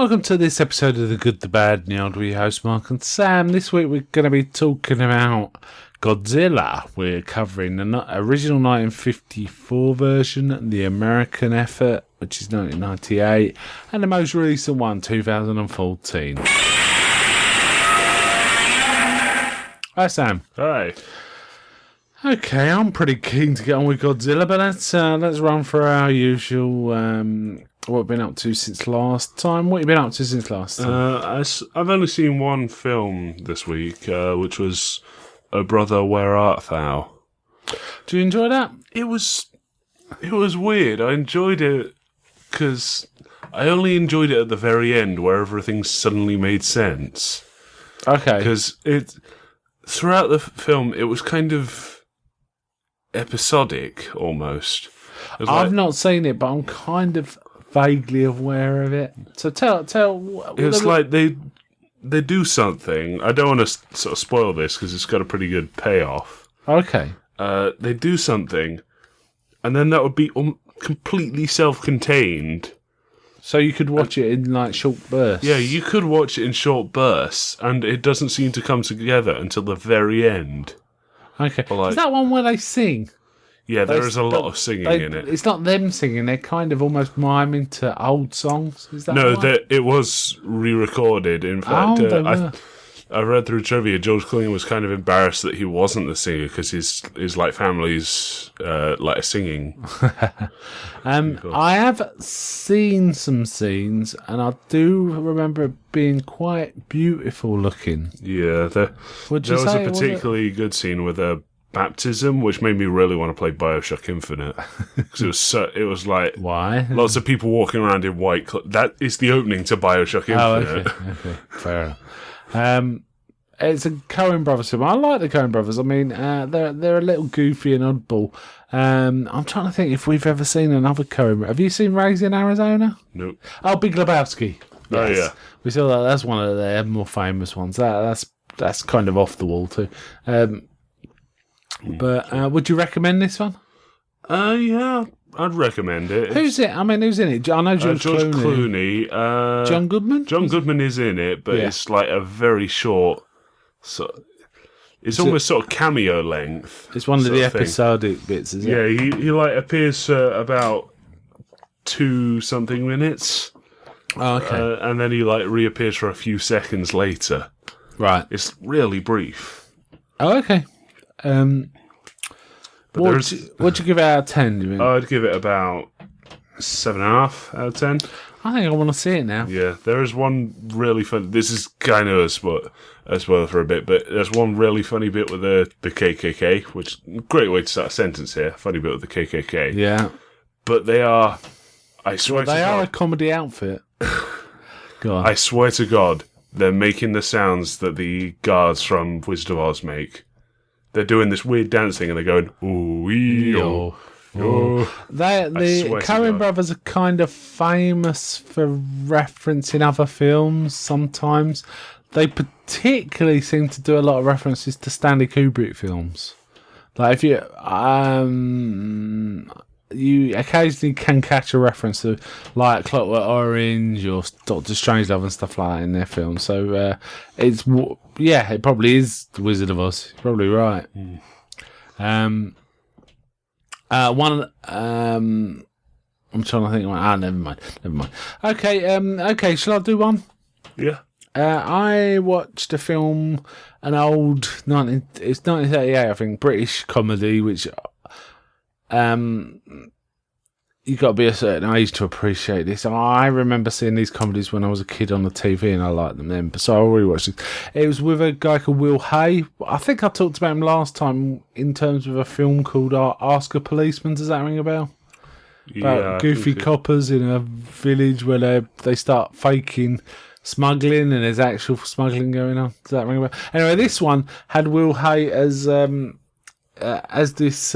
Welcome to this episode of The Good, The Bad, and the Old. We're your hosts, Mark and Sam. This week we're going to be talking about Godzilla. We're covering the original 1954 version, the American effort, which is 1998, and the most recent one, 2014. Hi, Sam. Hi. Okay, I'm pretty keen to get on with Godzilla, but let's run through our usual what we've been up to since last time. What have you been up to since last time? I've only seen one film this week, which was "Oh Brother, Where Art Thou?" Do you enjoy that? It was weird. I enjoyed it because I only enjoyed it at the very end, where everything suddenly made sense. Okay. Because throughout the film, it was kind of episodic almost. I've not seen it, but I'm kind of vaguely aware of it. So tell. It's like they do something. I don't want to sort of spoil this because it's got a pretty good payoff. Okay. They do something, and then that would be completely self-contained. So you could watch it in like short bursts. Yeah, you could watch it in short bursts, and it doesn't seem to come together until the very end. Okay. Like, is that one where they sing? Yeah, there is a lot of singing in it. It's not them singing; they're kind of almost miming to old songs. Is that no? right? It was re-recorded. In fact, I read through trivia. George Clooney was kind of embarrassed that he wasn't the singer because his like family's like a singing. I have seen some scenes, and I do remember it being quite beautiful looking. Yeah, there was a particularly good scene with a baptism, which made me really want to play BioShock Infinite because it was like why lots of people walking around in white. That is the opening to BioShock Infinite. Oh, okay, fair enough. It's a Coen Brothers film. I like the Coen Brothers. I mean, they're a little goofy and oddball. I'm trying to think if we've ever seen another Coen. Have you seen Raising Arizona? Nope. Oh, Big Lebowski. Yes. Oh yeah, we saw that. That's one of their more famous ones. That's kind of off the wall too. But would you recommend this one? Yeah, I'd recommend it. Who's it? I mean, who's in it? I know George Clooney. John Goodman? John Goodman is in it, but it's like a very short... it's almost sort of cameo length. It's one of the episodic bits, isn't it? Yeah, he like appears about 2-something minutes. Oh, okay. And then he like reappears for a few seconds later. Right. It's really brief. Oh, okay. What'd you give it out of 10, do you mean? I'd give it about 7.5 out of 10. I think I want to see it now. Yeah, there is one really fun... This is kind of a spoiler for a bit, but there's one really funny bit with the KKK, which great way to start a sentence here. Funny bit with the KKK. Yeah. But they are... I swear to God... They are a comedy outfit. Go on. I swear to God, they're making the sounds that the guards from Wizard of Oz make. They're doing this weird dancing and they're going, ooh-wee-oh. The Coen Brothers are kind of famous for referencing other films sometimes. They particularly seem to do a lot of references to Stanley Kubrick films. Like if you occasionally can catch a reference to like Clockwork Orange or Doctor Strangelove and stuff like that in their films. So it probably is The Wizard of Oz. You're probably right. I'm trying to think. Never mind. Okay. Shall I do one? Yeah. I watched a film, it's 1938, I think, British comedy, which you got to be a certain age to appreciate this. I remember seeing these comedies when I was a kid on the TV, and I liked them then. So I already watched it. It was with a guy called Will Hay. I think I talked about him last time in terms of a film called Ask a Policeman. Does that ring a bell? About goofy coppers in a village where they start faking smuggling and there's actual smuggling going on. Does that ring a bell? Anyway, this one had Will Hay as this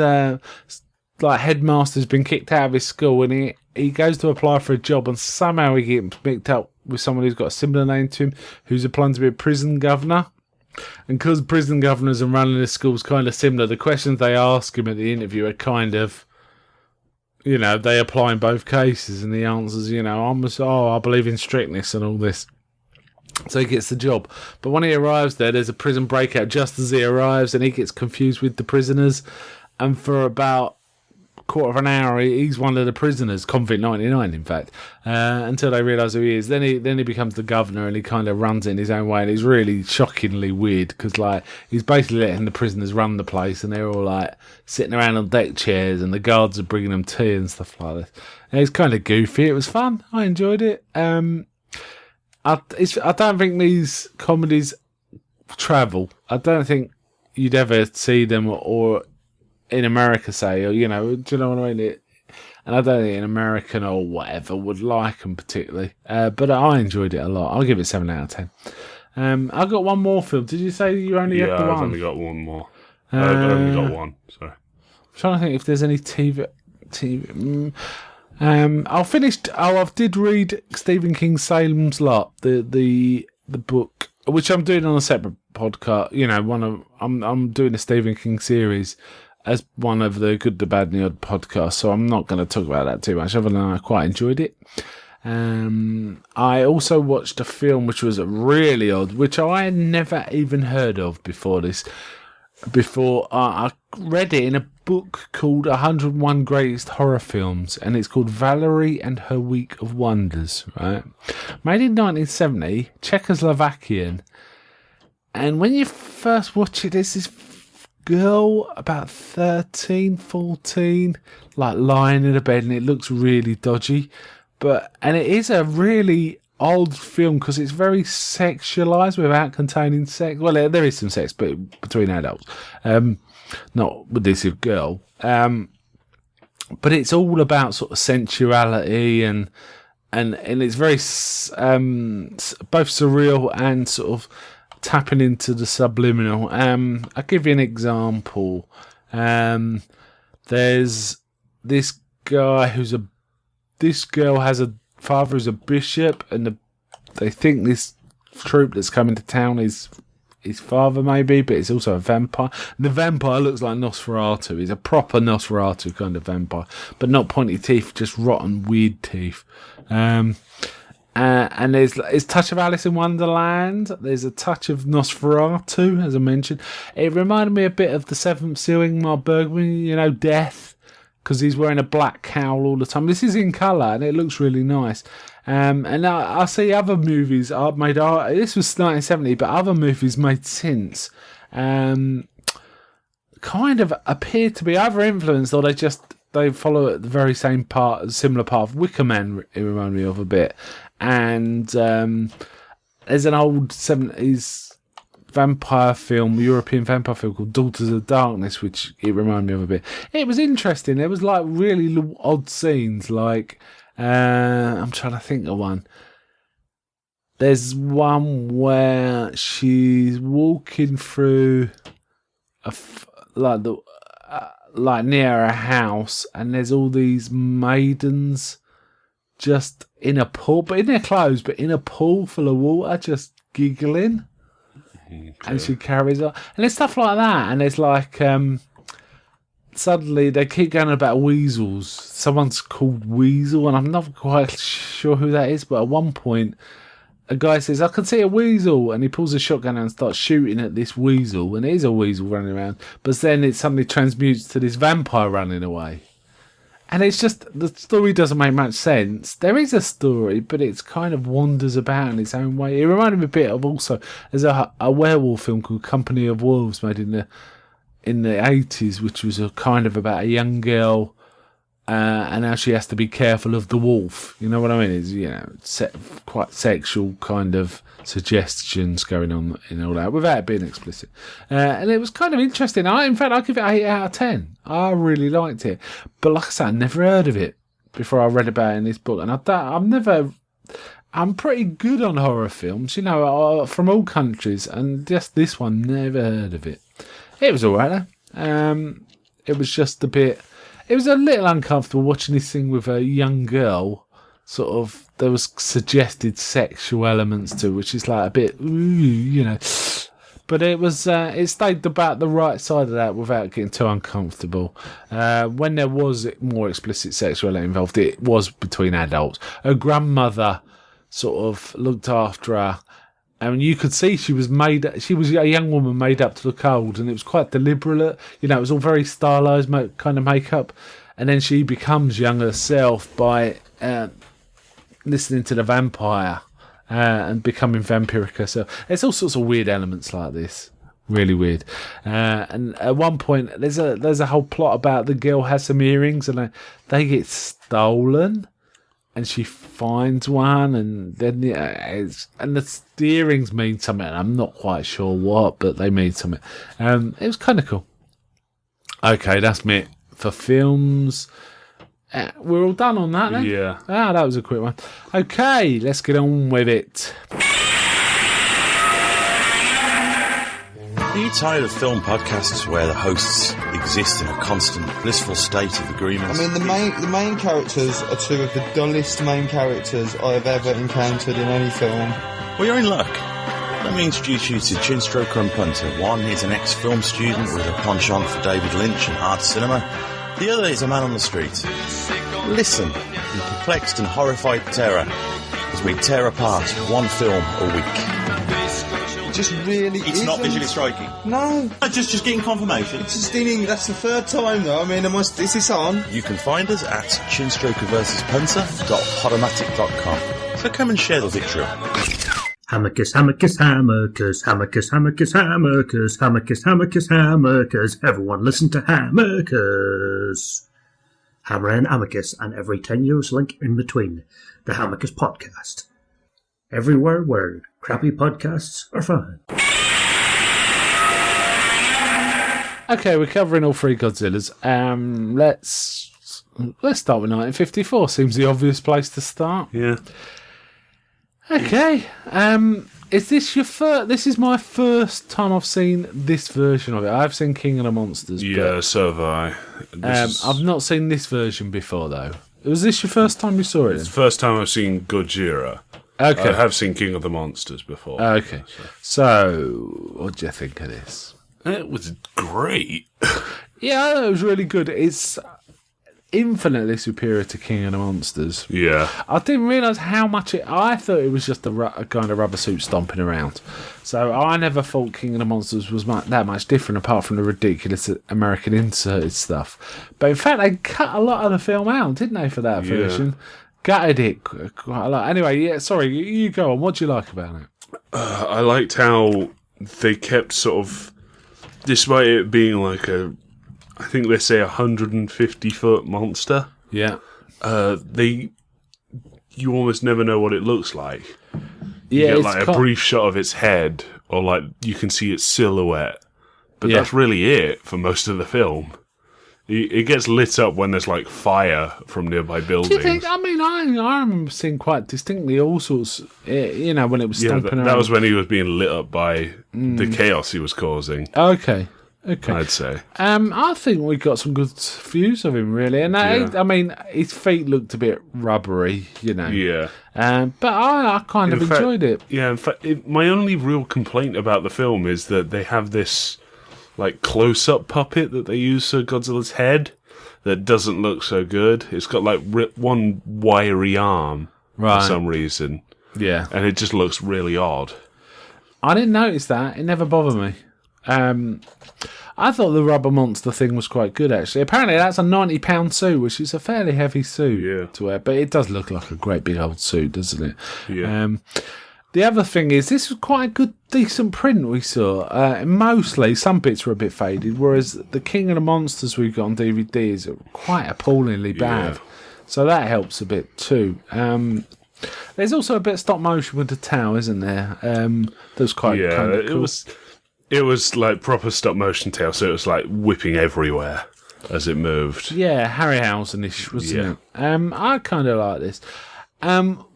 like headmaster's been kicked out of his school, and he goes to apply for a job, and somehow he gets mixed up with someone who's got a similar name to him, who's applying to be a prison governor. And because prison governors and running the school's kind of similar, the questions they ask him at the interview are kind of you know, they apply in both cases, and the answer's, you know, I believe in strictness and all this. So he gets the job. But when he arrives there's a prison breakout just as he arrives, and he gets confused with the prisoners. And for about a quarter of an hour, he's one of the prisoners, Convict 99, in fact, until they realise who he is. Then he becomes the governor, and he kind of runs it in his own way. And it's really shockingly weird because, like, he's basically letting the prisoners run the place, and they're all, like, sitting around on deck chairs, and the guards are bringing them tea and stuff like this. And it's kind of goofy. It was fun. I enjoyed it. I don't think these comedies travel. I don't think you'd ever see them or in America, say, or, you know, do you know what I mean? And I don't think an American or whatever would like them particularly. But I enjoyed it a lot. I'll give it 7 out of 10. I've got one more film. Did you say you only had the one? Yeah, I've only got one more. I've only got one, sorry. I'm trying to think if there's any TV. I did read Stephen King's Salem's Lot, the book, which I'm doing on a separate podcast. You know, I'm doing a Stephen King series as one of the Good, the Bad, and the Odd podcasts, so I'm not going to talk about that too much, other than I quite enjoyed it. I also watched a film which was really odd, which I had never even heard of before this. I read it in a book called 101 Greatest Horror Films, and it's called Valerie and Her Week of Wonders, right? Made in 1970, Czechoslovakian. And when you first watch it, there's this girl about 13, 14, like lying in a bed, and it looks really dodgy. And it is a really old film because it's very sexualized without containing sex. Well, there is some sex, but between adults, not with this girl. But it's all about sort of sensuality and it's very both surreal and sort of tapping into the subliminal. I'll give you an example. There's this guy this girl has a father who's a bishop, and they think this troop that's coming to town is his father, maybe, but it's also a vampire. The vampire looks like Nosferatu. He's a proper Nosferatu kind of vampire, but not pointy teeth, just rotten, weird teeth. And there's a touch of Alice in Wonderland. There's a touch of Nosferatu, as I mentioned. It reminded me a bit of the Seventh Seal, Ingmar Bergman, you know, Death, because he's wearing a black cowl all the time. This is in colour, and it looks really nice. And I see other movies made. This was 1970, but other movies made since kind of appear to be either influenced or they follow the very similar path. Wicker Man, it reminded me of a bit. And there's an old 70s vampire film, European vampire film called Daughters of Darkness, which it reminded me of a bit. It was interesting. There was like really odd scenes, like I'm trying to think of one. There's one where she's walking through like near a house, and there's all these maidens just in a pool, but in their clothes, but in a pool full of water, just giggling. Okay. And she carries on, and there's stuff like that. And it's like suddenly they keep going about weasels. Someone's called Weasel, and I'm not quite sure who that is. But at one point, a guy says, "I can see a weasel," and he pulls a shotgun out and starts shooting at this weasel, and it is a weasel running around. But then it suddenly transmutes to this vampire running away. And it's just, the story doesn't make much sense. There is a story, but it's kind of wanders about in its own way. It reminded me a bit of also, there's a werewolf film called Company of Wolves made in the 80s, which was a kind of about a young girl and how she has to be careful of the wolf. You know what I mean? It's, you know, quite sexual kind of suggestions going on in all that without being explicit. And it was kind of interesting. I'll give it 8 out of 10. I really liked it. But like I said, I never heard of it before I read about it in this book. And I'm pretty good on horror films, you know, from all countries. And just this one, never heard of it. It was alright though. It was just a bit... It was a little uncomfortable watching this thing with a young girl. Sort of, there was suggested sexual elements to it, which is like a bit, ooh, you know. But it was it stayed about the right side of that without getting too uncomfortable. When there was more explicit sexuality involved, it was between adults. Her grandmother sort of looked after her, and you could see she was a young woman made up to look old, and it was quite deliberate. You know, it was all very stylised kind of makeup, and then she becomes young herself by listening to the vampire. And becoming vampiric herself. There's all sorts of weird elements like this. Really weird. And at one point, there's a whole plot about the girl has some earrings and they get stolen, and she finds one, and then the earrings mean something. I'm not quite sure what, but they mean something. It was kind of cool. Okay, that's me for films. We're all done on that then? Yeah. That was a quick one. Okay, let's get on with it. Are you tired of film podcasts where the hosts exist in a constant blissful state of agreement? I mean, the main characters are two of the dullest main characters I have ever encountered in any film. Well, you're in luck. Let me introduce you to Chin Stroker and Punter. One is an ex-film student with a penchant for David Lynch and art cinema. The other is a man on the street. Listen in perplexed and horrified terror as we tear apart one film a week. It just really It's not visually striking. No. Just getting confirmation. It's just that's the third time though. I mean, is this on? You can find us at chinstrokerversuspunter.podomatic.com. So come and share the victory. Hammocus, hammocus, hammocus, hammocus, hammocus, hammocus, hammocus, hammocus, hammocus. Everyone listen to Hammocus. Hammer and Amicus and every tenuous link in between. The Hammocus Podcast. Everywhere where crappy podcasts are found. Okay, we're covering all three Godzillas. Let's start with 1954. Seems the obvious place to start. Yeah. Okay. Is this your first? This is my first time I've seen this version of it. I've seen King of the Monsters. Yeah, so have I. I've not seen this version before, though. Was this your first time you saw it? It's the first time I've seen Godzilla. Okay. I have seen King of the Monsters before. Okay. So, what do you think of this? It was great. Yeah, it was really good. It's infinitely superior to King of the Monsters. Yeah. I didn't realise how much I thought it was just a kind of rubber suit stomping around. So I never thought King of the Monsters was that much different apart from the ridiculous American inserted stuff. But in fact, they cut a lot of the film out, didn't they, for that version? Gutted it quite a lot. Anyway, yeah, sorry, you go on. What do you like about it? I liked how they kept sort of, despite it being like I think they say 150-foot monster. Yeah. You almost never know what it looks like. Yeah, you get like a brief shot of its head, or like you can see its silhouette, but that's really it for most of the film. It gets lit up when there's like fire from nearby buildings. Do you think? I mean, I remember seeing quite distinctly all sorts. You know, when it was stomping around. That was when he was being lit up by the chaos he was causing. Okay. I'd say. I think we got some good views of him, really, and I mean, his feet looked a bit rubbery, you know. Yeah. But I kind of enjoyed it. Yeah. In fact, my only real complaint about the film is that they have this like close-up puppet that they use for Godzilla's head that doesn't look so good. It's got like one wiry arm for some reason. Yeah. And it just looks really odd. I didn't notice that. It never bothered me. I thought the rubber monster thing was quite good, actually. Apparently, that's a £90 suit, which is a fairly heavy suit to wear, but it does look like a great big old suit, doesn't it? Yeah. The other thing is, this was quite a good, decent print we saw. Mostly, some bits were a bit faded, whereas the King of the Monsters we've got on DVD is quite appallingly bad. Yeah. So that helps a bit too. There's also a bit of stop motion with the towel, isn't there? That was quite kind of cool. It was like proper stop motion tail, so it was like whipping everywhere as it moved. Yeah, Harryhausen-ish, wasn't it? I kind of like this.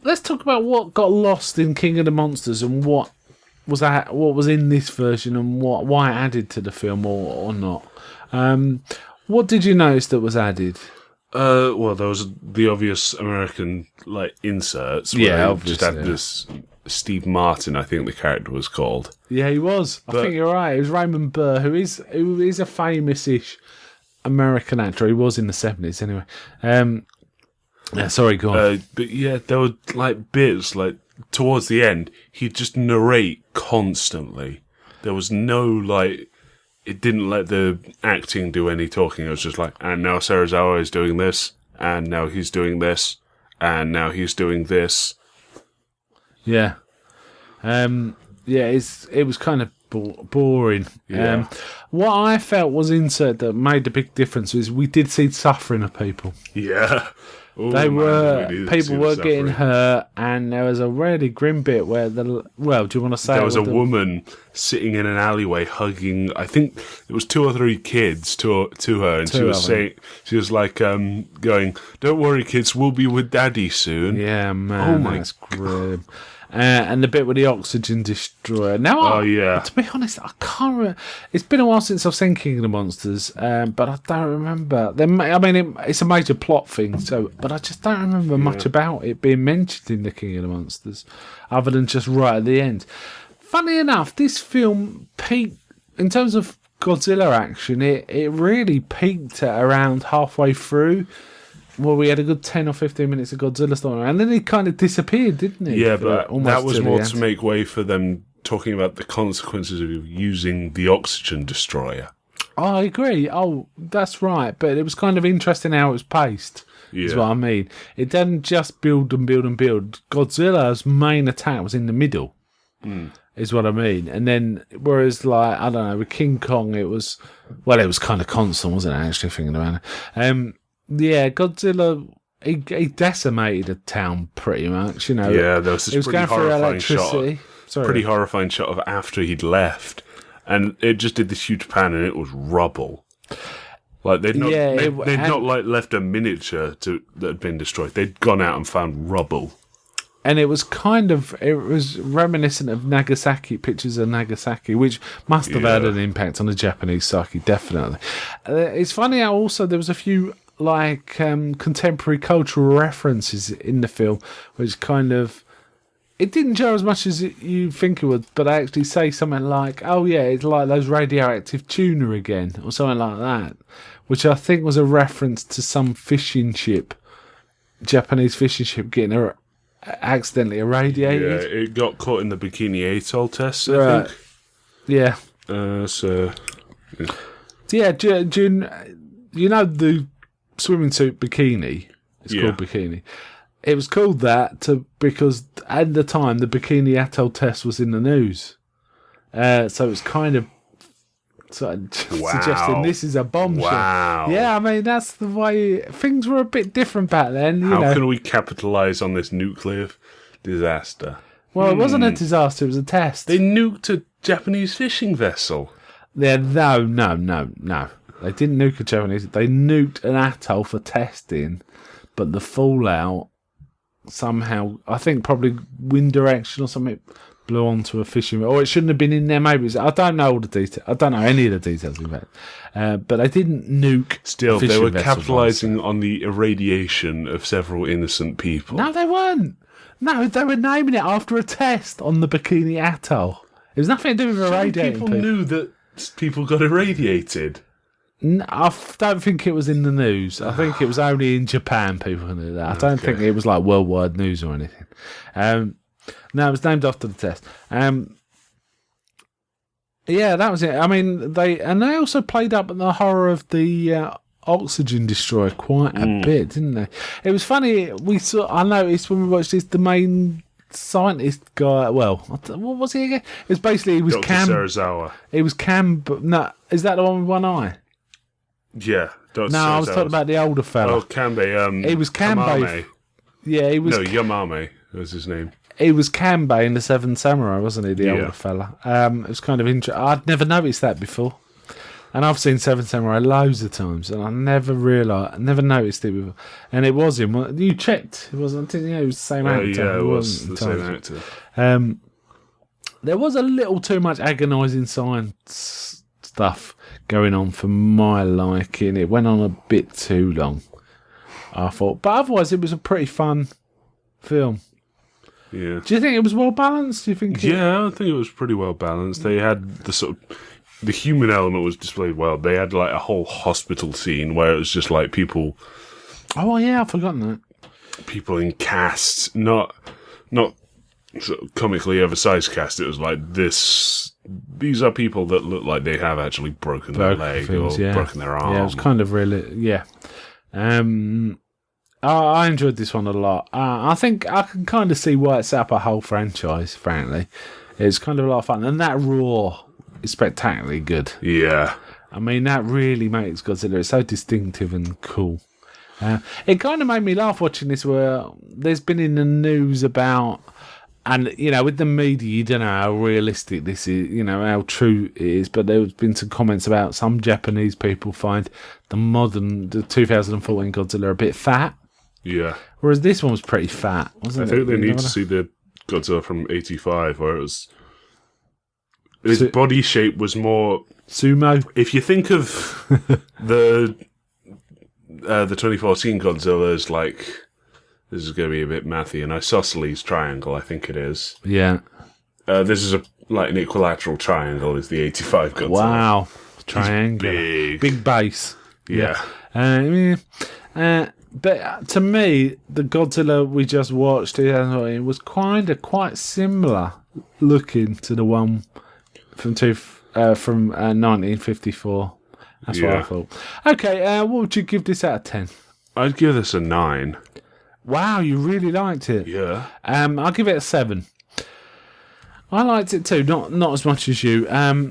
Let's talk about what got lost in King of the Monsters and what was in this version and why it added to the film or not. What did you notice that was added? Well, there was the obvious American inserts. Where Yeah, they just had this Steve Martin, I think the character was called. Yeah, he was. I think you're right. It was Raymond Burr, who is a famous-ish American actor. He was in the 70s, anyway. Yeah, sorry, go on. But yeah, there were bits towards the end. He'd just narrate constantly. There was no it didn't let the acting do any talking. It was just and now Serizawa is doing this, and now he's doing this, and now he's doing this. Yeah. It was kind of boring. Yeah. What I felt was insert that made a big difference was we did see suffering of people. Yeah. Ooh, People were getting hurt, and there was a really grim bit where do you want to say there was a woman sitting in an alleyway hugging, I think it was 2 or 3 kids to her, and she was saying, going, "Don't worry, kids, we'll be with Daddy soon." Yeah, man, that's grim. And the bit with the oxygen destroyer. Now, to be honest, I can't remember. It's been a while since I've seen King of the Monsters, but I don't remember. It's a major plot thing, but I just don't remember much about it being mentioned in the King of the Monsters, other than just right at the end. Funny enough, this film peaked, in terms of Godzilla action, it really peaked at around halfway through. Well, we had a good 10 or 15 minutes of Godzilla story, and then he kind of disappeared, didn't he? Yeah, but that was more to make way for them talking about the consequences of using the oxygen destroyer. Oh, I agree. Oh, that's right. But it was kind of interesting how it was paced, is what I mean. It didn't just build and build and build. Godzilla's main attack was in the middle, is what I mean. And then, whereas, I don't know, with King Kong, it was kind of constant, wasn't it, actually, thinking about it. Yeah, Godzilla, he decimated a town pretty much, Yeah, there was this pretty horrifying shot. Pretty horrifying shot of after he'd left, and it just did this huge pan, and it was rubble. They'd not left a miniature that had been destroyed. They'd gone out and found rubble. And it was reminiscent of Nagasaki, pictures of Nagasaki, which must have had an impact on the Japanese psyche, definitely. It's funny how also there was a few contemporary cultural references in the film, which kind of, it didn't jar as much as you think it would, but I actually say something like, "Oh yeah, it's like those radioactive tuna again," or something like that, which I think was a reference to some Japanese fishing ship getting accidentally irradiated. Yeah, it got caught in the Bikini Atoll test, I think. Yeah. June, the swimming suit bikini. It's called bikini. It was called that because at the time the Bikini Atoll test was in the news. So it's kind of suggesting this is a bombshell. Wow. Yeah, I mean, that's the way things were a bit different back then. How can we capitalise on this nuclear disaster? Well, it wasn't a disaster, it was a test. They nuked a Japanese fishing vessel. Yeah, no. They didn't nuke a Japanese. They nuked an atoll for testing, but the fallout somehow, I think probably wind direction or something, blew onto a fishing. Or it shouldn't have been in there. Maybe I don't know all the details. I don't know any of the details in fact. But they didn't nuke. Still, they were capitalising on the irradiation of several innocent people. No, they weren't. No, they were naming it after a test on the Bikini Atoll. It was nothing to do with irradiating people. Knew that people got irradiated. I don't think it was in the news. I think it was only in Japan people knew that. I don't think it was like worldwide news or anything. No, it was named after the test. Yeah, that was it. I mean, they also played up the horror of the oxygen destroyer quite a bit, didn't they? It was funny. I noticed when we watched this, the main scientist guy. Well, what was he again? It was basically he was Dr. Cam. Serizawa. He was Cam. But no, is that the one with one eye? Yeah. Dr. No, I was talking about the older fella. Oh, Kanbei. He was Kanbei. Kamame. Yeah, he was. No, Yamame was his name. He was Kanbei in the Seven Samurai, wasn't he? The older fella. It was kind of interesting. I'd never noticed that before, and I've seen Seven Samurai loads of times, and I never noticed it before. And it was him. You checked. It wasn't. Didn't you? It was the same actor. Yeah, it was the same actor. There was a little too much agonising science stuff going on for my liking. It went on a bit too long. I thought. But otherwise, it was a pretty fun film. Yeah. Do you think it was well balanced? Do you think? Yeah, I think it was pretty well balanced. They had the human element was displayed well. They had like a whole hospital scene where it was just like people Oh yeah, I've forgotten that. in casts, not sort of comically oversized cast. It was like this. These are people that look like they have actually broken their leg or broken their arm. Yeah, it was kind of really I enjoyed this one a lot. I think I can kind of see why it set up a whole franchise. Frankly, it's kind of a lot of fun, and that roar is spectacularly good. Yeah. I mean, that really makes Godzilla. It's so distinctive and cool. It kind of made me laugh watching this, where there's been in the news about, and you know, with the media, you don't know how realistic this is, you know, how true it is. But there's been some comments about some Japanese people find the 2014 Godzilla a bit fat, Yeah. whereas this one was pretty fat, wasn't I it? think they You need know? to see the Godzilla from 85, where it was. His body shape was more. Sumo. If you think of the 2014 Godzilla as like, this is going to be a bit mathy, an isosceles triangle, I think it is. Yeah. This is an equilateral triangle. Is the 85 Godzilla? Wow. Triangle. Big base. Yeah. But to me, the Godzilla we just watched was quite similar looking to the one from 1954. That's what I thought. Okay, what would you give this out of 10? I'd give this a 9. Wow, you really liked it. Yeah. I'll give it a 7. I liked it too, not as much as you.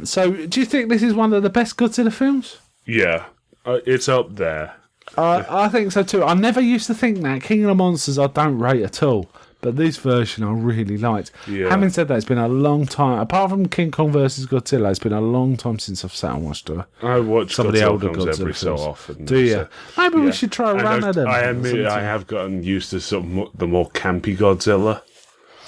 So, do you think this is one of the best Godzilla films? Yeah. It's up there. I think so too. I never used to think that. King of the Monsters I don't rate at all. But this version I really liked. Yeah. Having said that, it's been a long time. Apart from King Kong versus Godzilla, it's been a long time since I've sat and watched I watch some of the Godzilla older films Godzilla every so films. often. Do you? So, Maybe we should try a And run of them. I admit I have gotten used to the more campy Godzilla.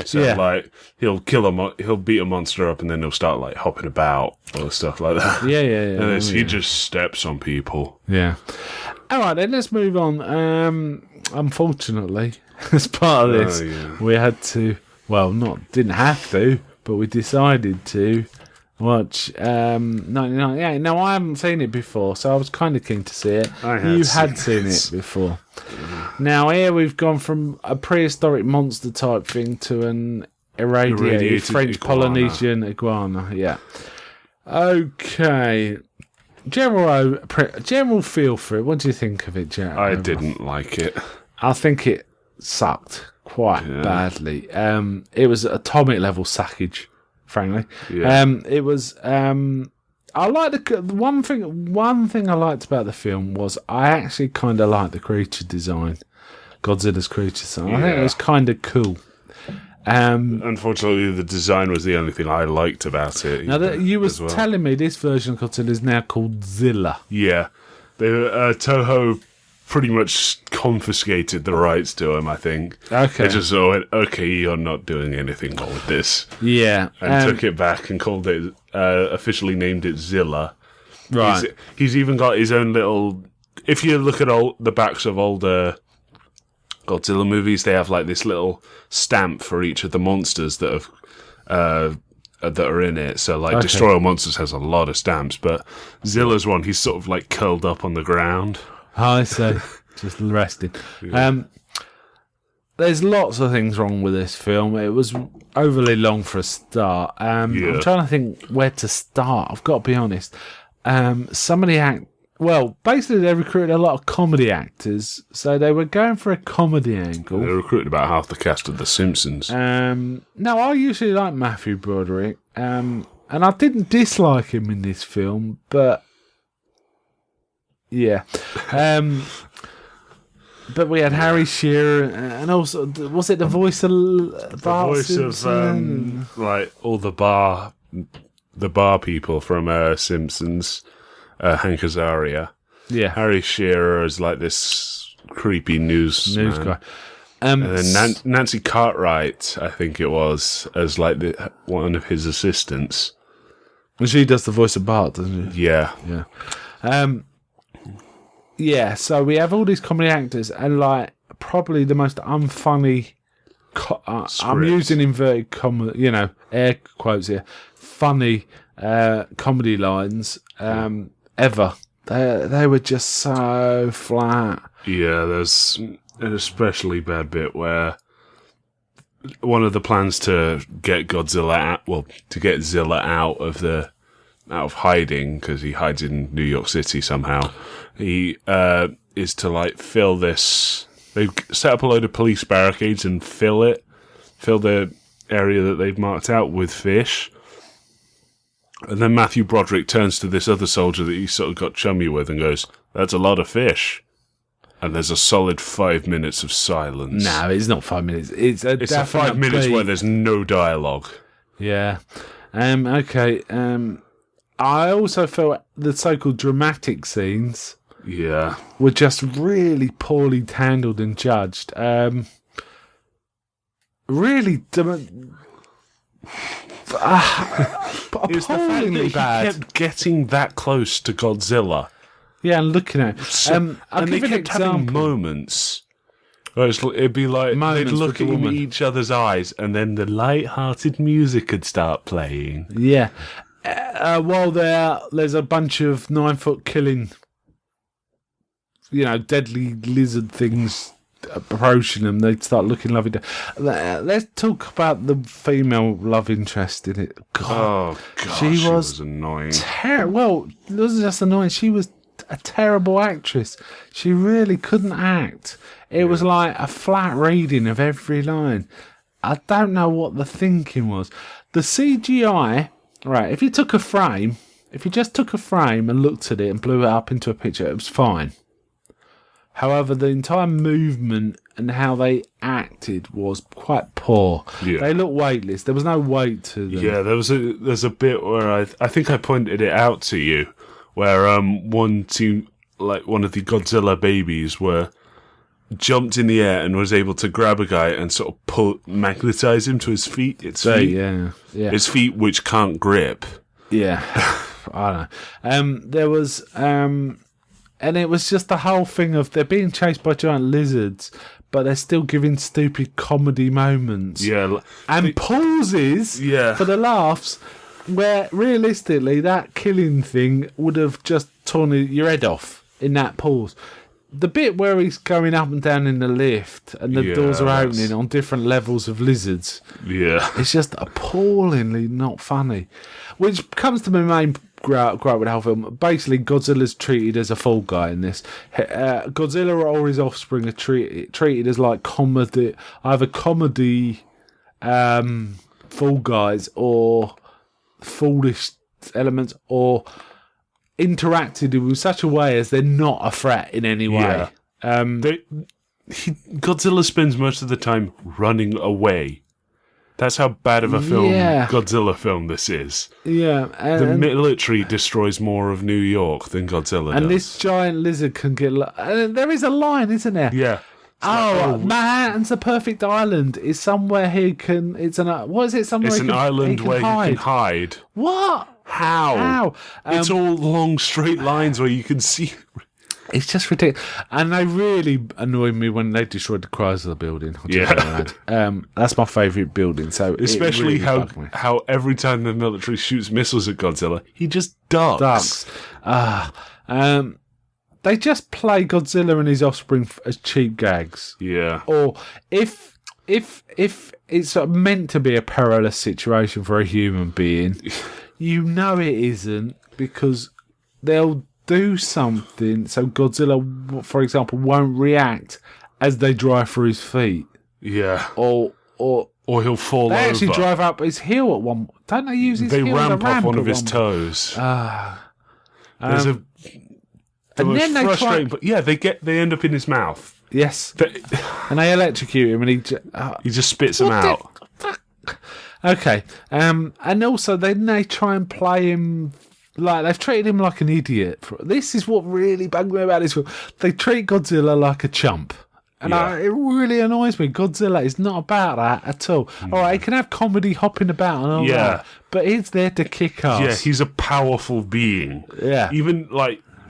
So Yeah. like he'll beat a monster up and then he'll start like hopping about or stuff like that. Yeah. And then he just steps on people. Yeah. All right, then let's move on. Unfortunately, as part of this, we had to. Well, didn't have to, but we decided to watch 1998. Now, I haven't seen it before, so I was kind of keen to see it. You had seen it before. Now, here we've gone from a prehistoric monster type thing to an irradiated French iguana. Polynesian iguana. Yeah. Okay. General feel for it. What do you think of it, Jared? I didn't like it. I think it sucked quite badly. It was atomic level sackage, frankly. Yeah. It was. I like the one thing I liked about the film was I actually kind of liked the creature design, Godzilla's creature design. I think it was kind of cool. Unfortunately, the design was the only thing I liked about it. Now that you was telling me this version of Godzilla is now called Zilla. Yeah, Toho pretty much confiscated the rights to him. I think. Okay. They just went, okay, you're not doing anything more with this. Yeah, And took it back and called it, officially named it Zilla. right. He's even got his own little. If you look at all the backs of older Godzilla movies, they have like this little stamp for each of the monsters that are in it. So like Destroy All Monsters has a lot of stamps, but Zilla's one, he's sort of like curled up on the ground. I see. Just resting. There's lots of things wrong with this film. It was overly long for a start. I'm trying to think where to start. I've got to be honest. Some of the basically they recruited a lot of comedy actors, so they were going for a comedy angle. They recruited about half the cast of The Simpsons. No, I usually like Matthew Broderick, and I didn't dislike him in this film, but yeah. But we had Harry Shearer, and also was it the voice of Bart Simpson? Of like all the bar people from Simpsons. Hank Azaria. Yeah. Harry Shearer is like this creepy news guy. And then Nancy Cartwright, I think it was, as like one of his assistants. And she does the voice of Bart, doesn't she? Yeah. Yeah. Yeah, so we have all these comedy actors, and like probably the most unfunny. I'm Script. using inverted comma, air quotes here. Funny comedy lines ever. They were just so flat. Yeah, there's an especially bad bit where one of the plans to get Godzilla out, to get Zilla out of hiding, because he hides in New York City somehow, he is to like fill this. They set up a load of police barricades and fill the area that they've marked out with fish. And then Matthew Broderick turns to this other soldier that he sort of got chummy with and goes, "That's a lot of fish." And there's a solid 5 minutes of silence. No, it's not 5 minutes. It's a 5 minutes beat. where there's no dialogue. Yeah. Okay. I also felt the so-called dramatic scenes were just really poorly handled and judged. Really It's the fact that appallingly he bad. kept getting that close to Godzilla. Yeah, and looking at it. I'll And they give you an kept having example. moments where it'd be like Moments they'd look with the in woman. each other's eyes, and then the light-hearted music would start playing. Yeah. While there's a bunch of 9-foot killing, deadly lizard things approaching them, they'd start looking lovely. Let's talk about the female love interest in it. God, Oh gosh, she was annoying. well, it wasn't just annoying. She was a terrible actress. She really couldn't act. It was like a flat reading of every line. I don't know what the thinking was. The CGI, right, if you just took a frame and looked at it and blew it up into a picture, it was fine. However, the entire movement and how they acted was quite poor. Yeah. They looked weightless. There was no weight to them. Yeah, there's a bit where I think I pointed it out to you, where one team, like one of the Godzilla babies, jumped in the air and was able to grab a guy and sort of magnetize him to his feet. Yeah. His feet, which can't grip. Yeah. I don't know. There was, and it was just the whole thing of they're being chased by giant lizards, but they're still giving stupid comedy moments. Yeah, And pauses for the laughs, where realistically that killing thing would have just torn your head off in that pause. The bit where he's going up and down in the lift and the doors are opening on different levels of lizards, it's just appallingly not funny. Which comes to my main gripe with the whole film. Basically, Godzilla's treated as a fall guy in this. Godzilla or his offspring are treated as like either comedy fall guys or foolish elements, or interacted in such a way as they're not a threat in any way. Godzilla spends most of the time running away. That's how bad of a film Godzilla film this is. Yeah, The military destroys more of New York than Godzilla does. and this giant lizard can get. There is a line, isn't there? Yeah. Manhattan's the perfect island. Is somewhere he can. What is it? Somewhere It's he an can, island he can where hide. you can hide. What? How? It's all long, straight lines where you can see. It's just ridiculous. And they really annoyed me when they destroyed the Chrysler building. That's my favourite building. So Especially it really bugged me. how every time the military shoots missiles at Godzilla, he just ducks. They just play Godzilla and his offspring as cheap gags. Yeah. Or if it's sort of meant to be a perilous situation for a human being, you know it isn't, because they'll do something so Godzilla, for example, won't react as they drive through his feet. Yeah. Or he'll fall over. they actually drive up his heel at one. Don't they use his They heel as a ramp off one at of his point? toes. There's the and most then they frustrating, but they end up in his mouth. Yes, and they electrocute him, and He just spits them What the out. Okay, and also then they try and play him like they've treated him like an idiot. This is what really bugged me about this film. They treat Godzilla like a chump. And it really annoys me. Godzilla is not about that at all. All right, he can have comedy hopping about and all that, but he's there to kick ass. Yeah, he's a powerful being. Yeah. Even,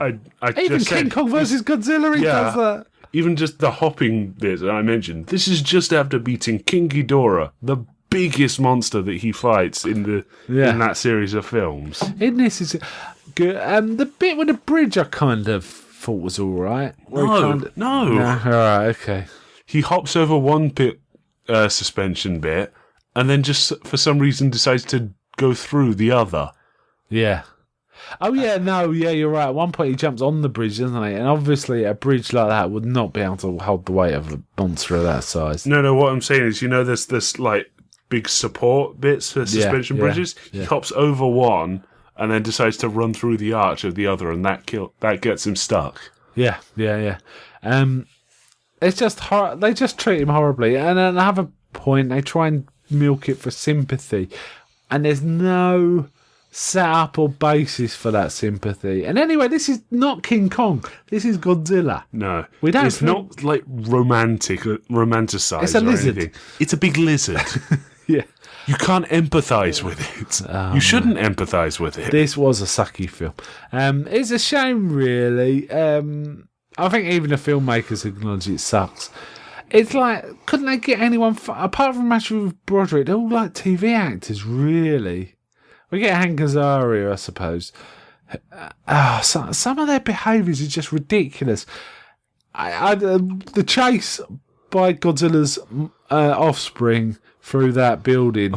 I Even just King said, Kong versus Godzilla, he does that. even just the hopping bit that I mentioned. This is just after beating King Ghidorah, the biggest monster that he fights in that series of films. In this is good. The bit with the bridge, I kind of thought was all right. No. All right, okay. He hops over one bit suspension bit, and then just for some reason decides to go through the other. Yeah. Oh, yeah, you're right. At one point he jumps on the bridge, doesn't he? And obviously a bridge like that would not be able to hold the weight of a monster of that size. No, what I'm saying is, there's this, like, big support bits for suspension bridges. He hops over one, and then decides to run through the arch of the other, and that gets him stuck. Yeah. It's just they just treat him horribly. And at another point, they try and milk it for sympathy. And there's no setup or basis for that sympathy. And anyway, this is not King Kong. This is Godzilla. No. It's not like romanticized. It's a lizard. Anything. It's a big lizard. Yeah. You can't empathise with it. You shouldn't empathise with it. This was a sucky film. It's a shame, really. I think even the filmmakers acknowledge it sucks. It's like, couldn't they get anyone... apart from Matthew Broderick, they're all like TV actors, really. We get Hank Azaria, I suppose. Some of their behaviours are just ridiculous. The chase by Godzilla's offspring through that building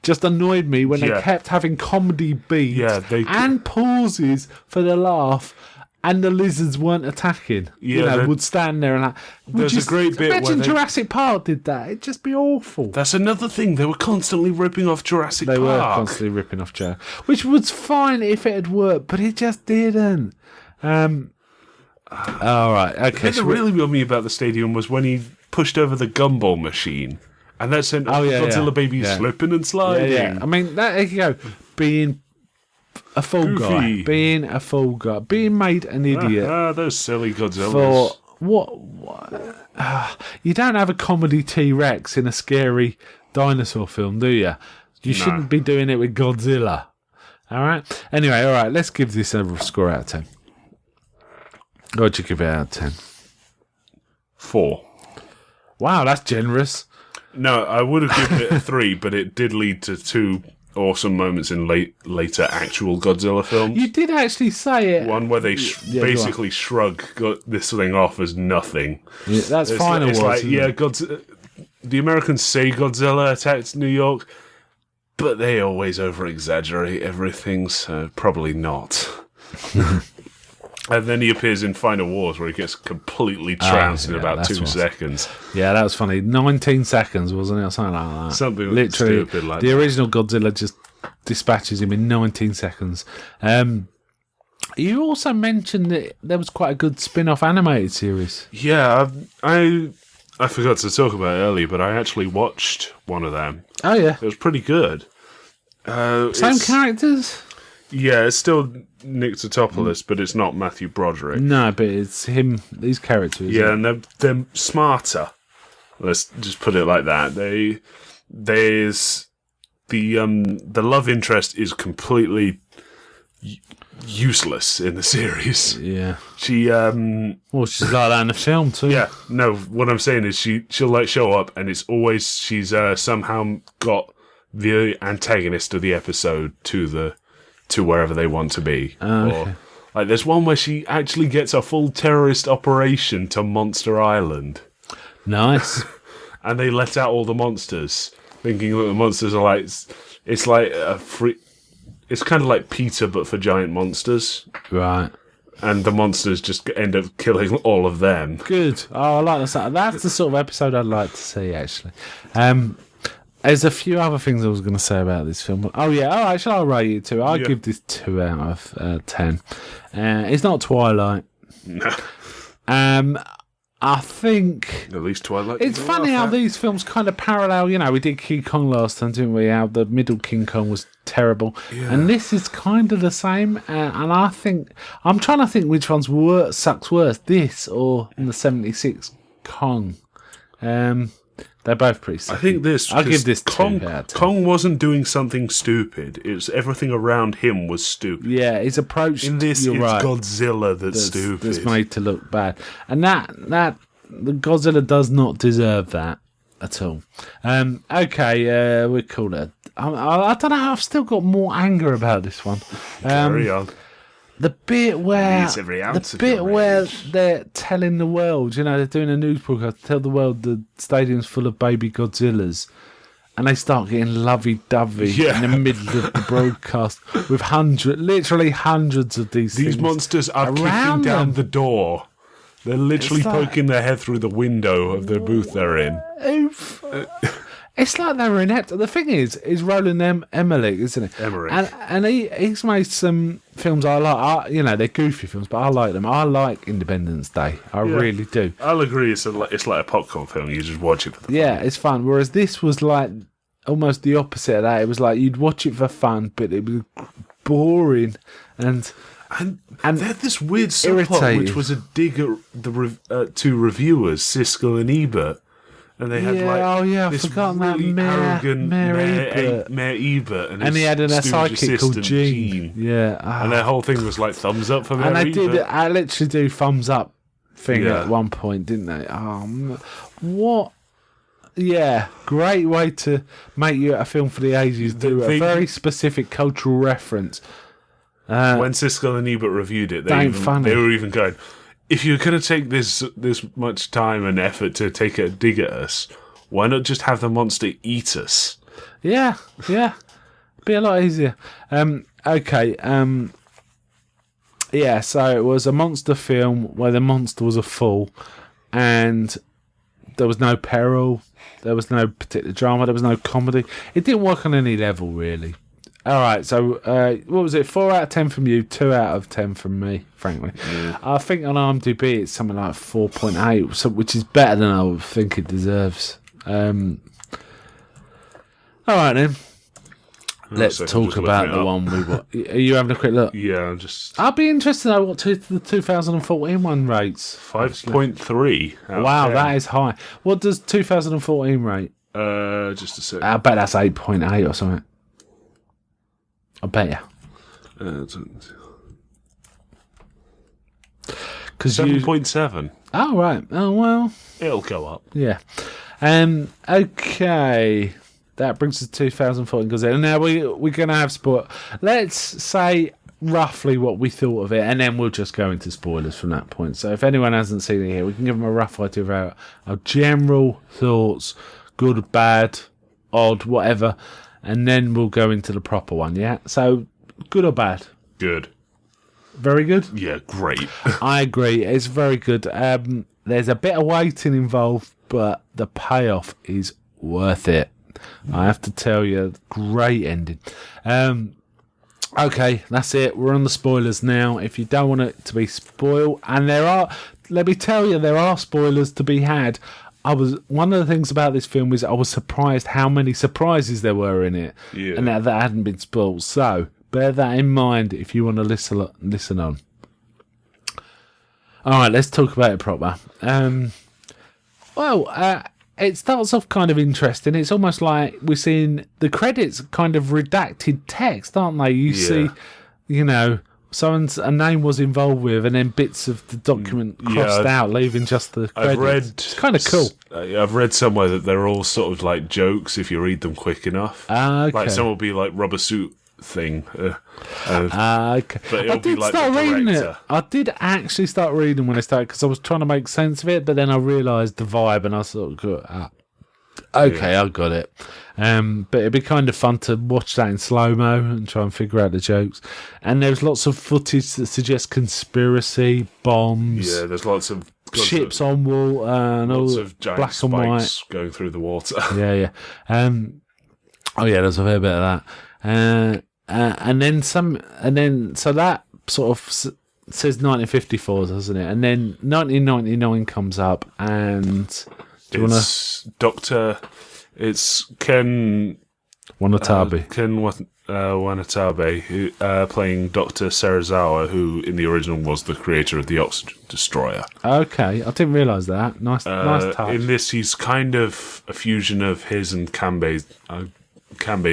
just annoyed me when they kept having comedy beats and pauses for the laugh, and the lizards weren't attacking. Would stand there and like... There's a great bit imagine where Jurassic Park did that. It'd just be awful. That's another thing. They were constantly ripping off Jurassic Park. They were constantly ripping off Jurassic, which was fine if it had worked, but it just didn't. All right, okay. The thing that really got me about the stadium was when he pushed over the gumball machine, and that sent Godzilla baby slipping and sliding. Yeah. I mean, there you go. Being a fool guy. Being a fool guy. Being made an idiot. Those silly Godzillas. For what? You don't have a comedy T-Rex in a scary dinosaur film, do you? You shouldn't be doing it with Godzilla. All right? Anyway, all right, let's give this a score out of 10. What'd you give it out of 10? 4. Wow, that's generous. No, I would have given it a 3, but it did lead to 2 awesome moments in later actual Godzilla films. You did actually say it. One where they basically shrug this thing off as nothing. Yeah, that's fine. It's like, the Americans say Godzilla attacked New York, but they always over-exaggerate everything, so probably not. And then he appears in Final Wars, where he gets completely trounced in about 2 seconds. Yeah, that was funny. 19 seconds, wasn't it? Or something like that. Something literally stupid like the that. original Godzilla just dispatches him in 19 seconds. You also mentioned that there was quite a good spin-off animated series. Yeah, I forgot to talk about it earlier, but I actually watched one of them. Oh, yeah. It was pretty good. Same characters? Yeah, it's still Nick Totopoulos, but it's not Matthew Broderick. No, but it's him, these characters. Yeah, and they're smarter. Let's just put it like that. There's the love interest is completely useless in the series. Yeah. She well, she's like that in the film too. Yeah, no, what I'm saying is she'll like show up and it's always she's somehow got the antagonist of the episode to wherever they want to be. Okay. Or like there's one where she actually gets a full terrorist operation to Monster Island. Nice. And they let out all the monsters, thinking that the monsters are like it's like a free. It's kind of like Peter, but for giant monsters. Right. And the monsters just end up killing all of them. Good. Oh, I like that. That's the sort of episode I'd like to see, actually. There's a few other things I was going to say about this film. Oh, yeah. All right, shall I rate it 2? I'll give this 2 out of 10. It's not Twilight. No. I think... At least Twilight. It's funny how these films kind of parallel. You know, we did King Kong last time, didn't we? How the middle King Kong was terrible. Yeah. And this is kind of the same. And I think... I'm trying to think which one's sucks worse. This or in the 76 Kong. They're both pretty silly. I think this. I'll give this Kong. 2 out of 10. Kong wasn't doing something stupid. It was everything around him was stupid. Yeah, his approach. In this, you're it's right, Godzilla that's stupid. That's made to look bad, and that the Godzilla does not deserve that at all. Okay, we call it. I don't know. I've still got more anger about this one. Carry on. The bit where Needs every ounce of your where rage. they're telling the world, they're doing a news broadcast, tell the world the stadium's full of baby Godzillas, and they start getting lovey-dovey Yeah. in the middle of the broadcast with literally hundreds of these These things monsters are kicking around down them. the door. They're literally It's like- poking their head through the window of the booth they're in. Oof. It's like they were inept. The thing is Roland Emmerich, isn't it? Emmerich. And he's made some films I like. They're goofy films, but I like them. I like Independence Day. I really do. I'll agree. It's like a popcorn film. You just watch it for the Yeah, it's fun. Whereas this was like almost the opposite of that. It was like you'd watch it for fun, but it was boring and And they had this weird subplot, irritating. which was a dig at the two reviewers, Siskel and Ebert. And they had I've this forgotten that really arrogant Mayor Ebert. Mayor Ebert, and he had a stooge sidekick called assistant, Gene. Yeah, And their whole thing was like thumbs up for Mayor and they Ebert. did. I literally do thumbs up thing Yeah. at one point, didn't they? What? Yeah, great way to make you a film for the ages. Do a thing- very specific cultural reference. When Siskel and Ebert reviewed it, Ain't funny. they were even going, if you're going to take this much time and effort to take a dig at us, why not just have the monster eat us? Yeah, be a lot easier. Okay. Yeah, so it was a monster film where the monster was a fool, and there was no peril, there was no particular drama, there was no comedy. It didn't work on any level, really. All right, so what was it? 4 out of 10 from you, 2 out of 10 from me, frankly. I think on IMDb it's something like 4.8, which is better than I would think it deserves. All right, then. Let's So I'm talk just about looking it the up. one we got. Are you having a quick look? Yeah, I'm just I'd be interested to know what the 2014 one rates. 5.3. Wow, that is high. What does 2014 rate? Just a sec. I bet that's 8.8 or something. I bet you. 7.7. Oh, right. Oh, well. It'll go up. Yeah. Okay. That brings us to 2014 Godzilla. Now, we're going to have spoil. Let's say roughly what we thought of it, and then we'll just go into spoilers from that point. So if anyone hasn't seen it here, we can give them a rough idea of our general thoughts, good, bad, odd, whatever, and then we'll go into the proper one, yeah? So, good or bad? Good. Very good? Yeah, great. I agree. It's very good. There's a bit of waiting involved, but the payoff is worth it. I have to tell you, great ending. Okay, that's it. We're on the spoilers now. If you don't want it to be spoiled, and let me tell you, there are spoilers to be had. One of the things about this film is I was surprised how many surprises there were in it, and that hadn't been spoiled. So bear that in mind if you want to listen on. All right, let's talk about it proper. It starts off kind of interesting. It's almost like we're seeing the credits kind of redacted text, aren't they? You see, someone's a name was involved with, and then bits of the document crossed out, leaving just the credits. I've read. It's kind of cool. I've read somewhere that they're all sort of like jokes if you read them quick enough. Okay. Like some will be like rubber suit thing. Okay. But it'll I be did like start the reading it. director. I did actually start reading when I started because I was trying to make sense of it, but then I realised the vibe and I sort of got, okay, I got it. But it'd be kind of fun to watch that in slow-mo and try and figure out the jokes. And there's lots of footage that suggests conspiracy, bombs, Yeah, there's lots of ships on water, and all lots of giant black and white. spikes going through the water. Yeah. There's a fair bit of that. So that sort of says 1954, doesn't it? And then 1999 comes up, and do you want to It's Ken Wanatabe? Ken Wanatabe, who, playing Dr. Serizawa, who in the original was the creator of the Oxygen Destroyer. Okay, I didn't realise that. Nice touch. In this, he's kind of a fusion of his and Kanbei's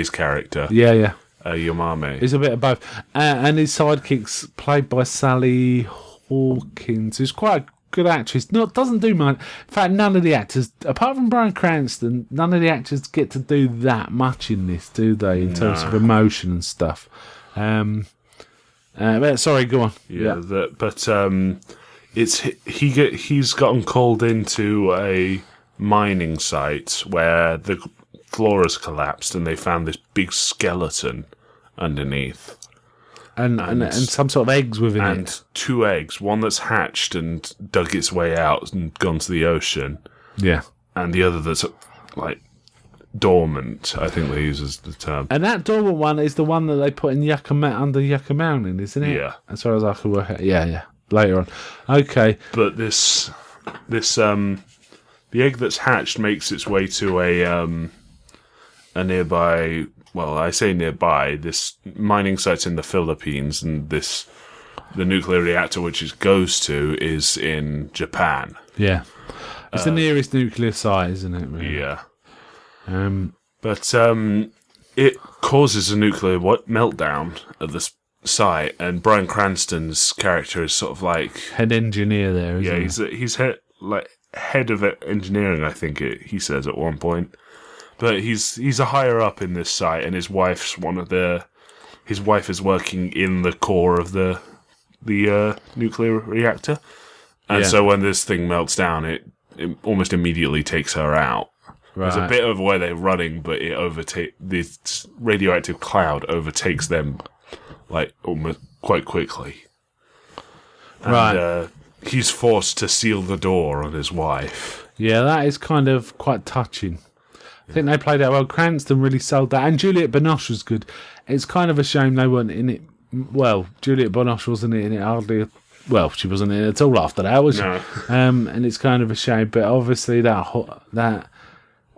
character. Yeah. Yamame. He's a bit of both. And his sidekick's played by Sally Hawkins, who's quite a good actress. Doesn't do much. In fact, none of the actors, apart from Bryan Cranston, none of the actors get to do that much in this, do they? In terms of emotion and stuff. But sorry, go on. He's gotten called into a mining site where the floor has collapsed and they found this big skeleton underneath. And some sort of eggs within and it. 2 eggs, one that's hatched and dug its way out and gone to the ocean. Yeah. And the other that's like dormant, I think they use as the term. And that dormant one is the one that they put in under Yucca Mountain, isn't it? Yeah. As far as I can work out. Yeah. Later on. Okay. But the egg that's hatched makes its way to a nearby. Well, I say nearby, this mining site's in the Philippines, and the nuclear reactor which it goes to is in Japan. Yeah. It's the nearest nuclear site, isn't it? Really? Yeah. But it causes a nuclear meltdown at the site, and Bryan Cranston's character is sort of like... head engineer there, isn't he? He's head of engineering, I think he says at one point. But he's a higher up in this site, and his wife's his wife is working in the core of the nuclear reactor, and so when this thing melts down, it almost immediately takes her out. Right. There's a bit of where they're running, but this radioactive cloud overtakes them like almost quite quickly. And, he's forced to seal the door on his wife. Yeah, that is kind of quite touching. I think they played that well. Cranston really sold that. And Juliette Binoche was good. It's kind of a shame they weren't in it. Well, Juliette Binoche wasn't in it hardly. Well, she wasn't in it at all after that, was she? And it's kind of a shame. But obviously that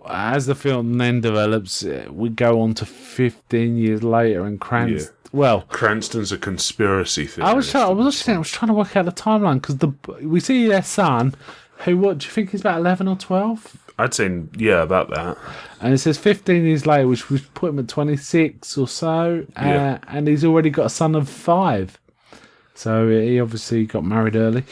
as the film then develops, we go on to 15 years later and Cranston... Yeah. Well, Cranston's a conspiracy theorist. I was trying to work out the timeline because we see their son, who, what do you think, is about 11 or 12? I'd say, yeah, about that. And it says 15 years later, which would put him at 26 or so, and he's already got a son of 5. So he obviously got married early.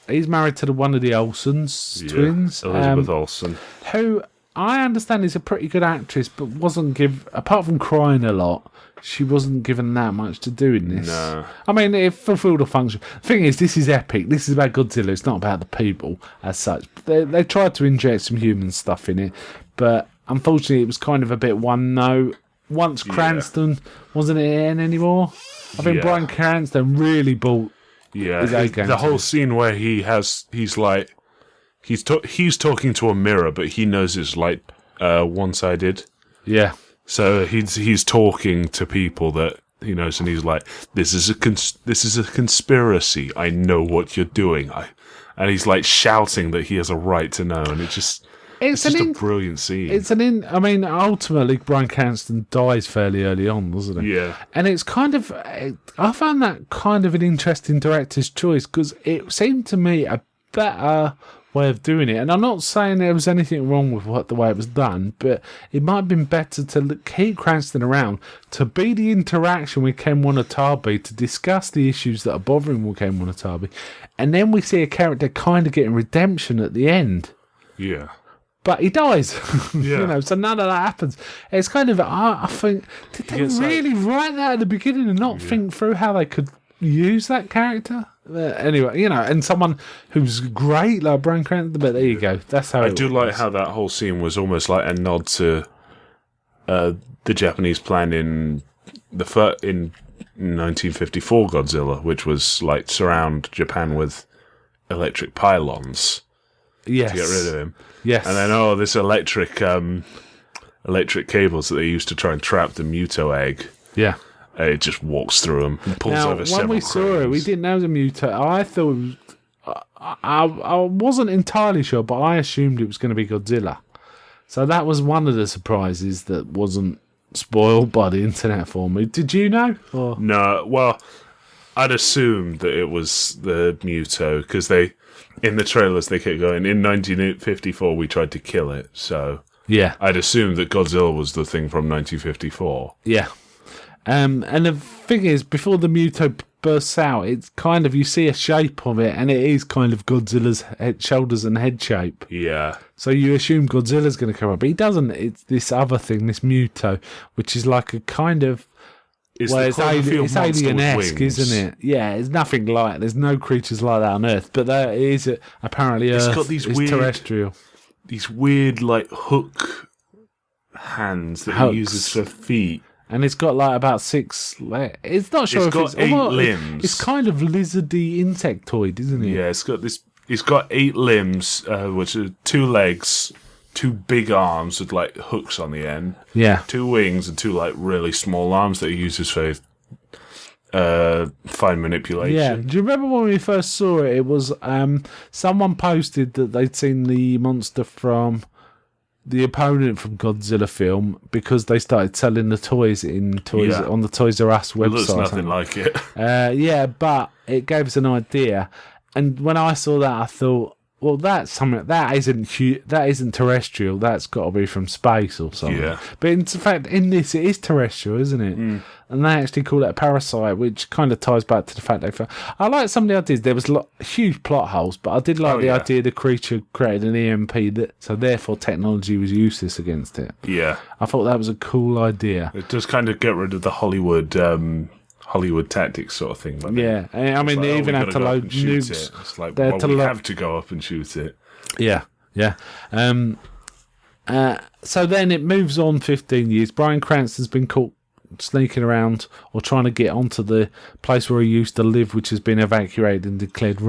He's married to one of the Olsens twins. Elizabeth Olsen. Who I understand is a pretty good actress, but wasn't apart from crying a lot, she wasn't given that much to do in this. No. I mean, it fulfilled a function. The thing is, this is epic. This is about Godzilla. It's not about the people as such. They tried to inject some human stuff in it, but unfortunately it was kind of a bit one note. Once Cranston wasn't in anymore, I think Bryan Cranston really bought his A game. The whole scene where he's talking to a mirror, but he knows it's like one-sided. Yeah. So he's talking to people that he knows, and he's like, "This is a conspiracy. I know what you're doing." And he's like shouting that he has a right to know, and it's just a brilliant scene. I mean, ultimately, Bryan Cranston dies fairly early on, doesn't he? Yeah. And it's kind of, I found that kind of an interesting director's choice because it seemed to me a better way of doing it. And I'm not saying there was anything wrong with the way it was done, but it might have been better to keep Cranston around to be the interaction with Ken Watanabe to discuss the issues that are bothering Ken Watanabe, and then we see a character kind of getting redemption at the end. Yeah. But he dies. Yeah. So none of that happens. It's kind of, I think, did they really write that at the beginning and not think through how they could use that character? Anyway, and someone who's great like Bryan Cranston, but there you go. That's how I do like how that whole scene was almost like a nod to the Japanese plan in 1954 Godzilla, which was like surround Japan with electric pylons to get rid of him. Yes. And then this electric cables that they used to try and trap the Muto egg. Yeah. It just walks through them and pulls over several when we saw it, we didn't know it was a Muto. I thought it was, I wasn't entirely sure, but I assumed it was going to be Godzilla. So that was one of the surprises that wasn't spoiled by the internet for me. Did you know? Or? No, well, I'd assumed that it was the Muto, because in the trailers they kept going, in 1954 we tried to kill it, so Yeah. I'd assumed that Godzilla was the thing from 1954. Yeah. And the thing is, before the Muto bursts out, it's kind of, you see a shape of it, and it is kind of Godzilla's shoulders and head shape. Yeah. So you assume Godzilla's going to come up, but he doesn't. It's this other thing, this Muto, which is like a kind of... It's it's alien-esque, isn't it? Yeah, it's nothing like... There's no creatures like that on Earth, but there is apparently It's Earth got these is weird- terrestrial. These weird, like, hook hands that Hooks. he uses for feet. And it's got like about 6 legs. It's not sure It's if got it's... 8 although limbs. It's kind of lizardy insectoid, isn't it? Yeah, it's got 8 limbs, which are 2 legs, 2 big arms with, like, hooks on the end, Yeah. 2 wings, and 2, like, really small arms that he uses for fine manipulation. Yeah. Do you remember when we first saw it? It was someone posted that they'd seen the monster from the opponent from Godzilla film because they started selling the toys on the Toys R Us website. It looks nothing like it. Yeah, but it gave us an idea. And when I saw that, I thought, well, that's something that isn't terrestrial. That's got to be from space or something. Yeah. But in fact, in this, it is terrestrial, isn't it? And they actually call it a parasite, which kind of ties back to the fact I like some of the ideas. There was huge plot holes, but I did like the idea the creature created an EMP, so therefore technology was useless against it. Yeah. I thought that was a cool idea. It does kind of get rid of the Hollywood tactics sort of thing. Yeah, I mean, they even had to load nukes. It's like, They had well, to we have to go up and shoot it. Yeah. So then it moves on 15 years. Bryan Cranston's been caught sneaking around or trying to get onto the place where he used to live, which has been evacuated and declared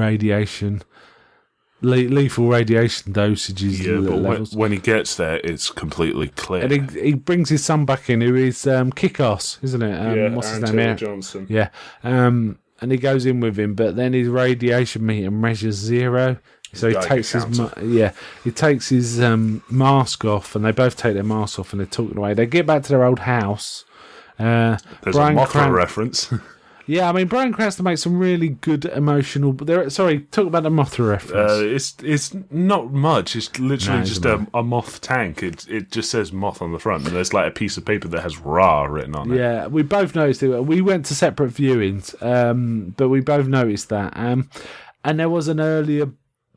lethal radiation dosages. Yeah, but levels. when he gets there, it's completely clear. And he brings his son back in, who is Kick-Ass, isn't it? What's his name? Taylor Johnson. Yeah. And he goes in with him, but then his radiation meter measures 0. So he takes his mask off, and they both take their masks off, and they're talking away. They get back to their old house. There's a Mothra reference. Yeah, I mean, Bryan Cranston makes some really good emotional... talk about the Mothra reference. It's not much. It's literally it's just a moth tank. It just says moth on the front, and there's like a piece of paper that has "Ra" written on it. Yeah, we both noticed it. We went to separate viewings, but we both noticed that. And there was an earlier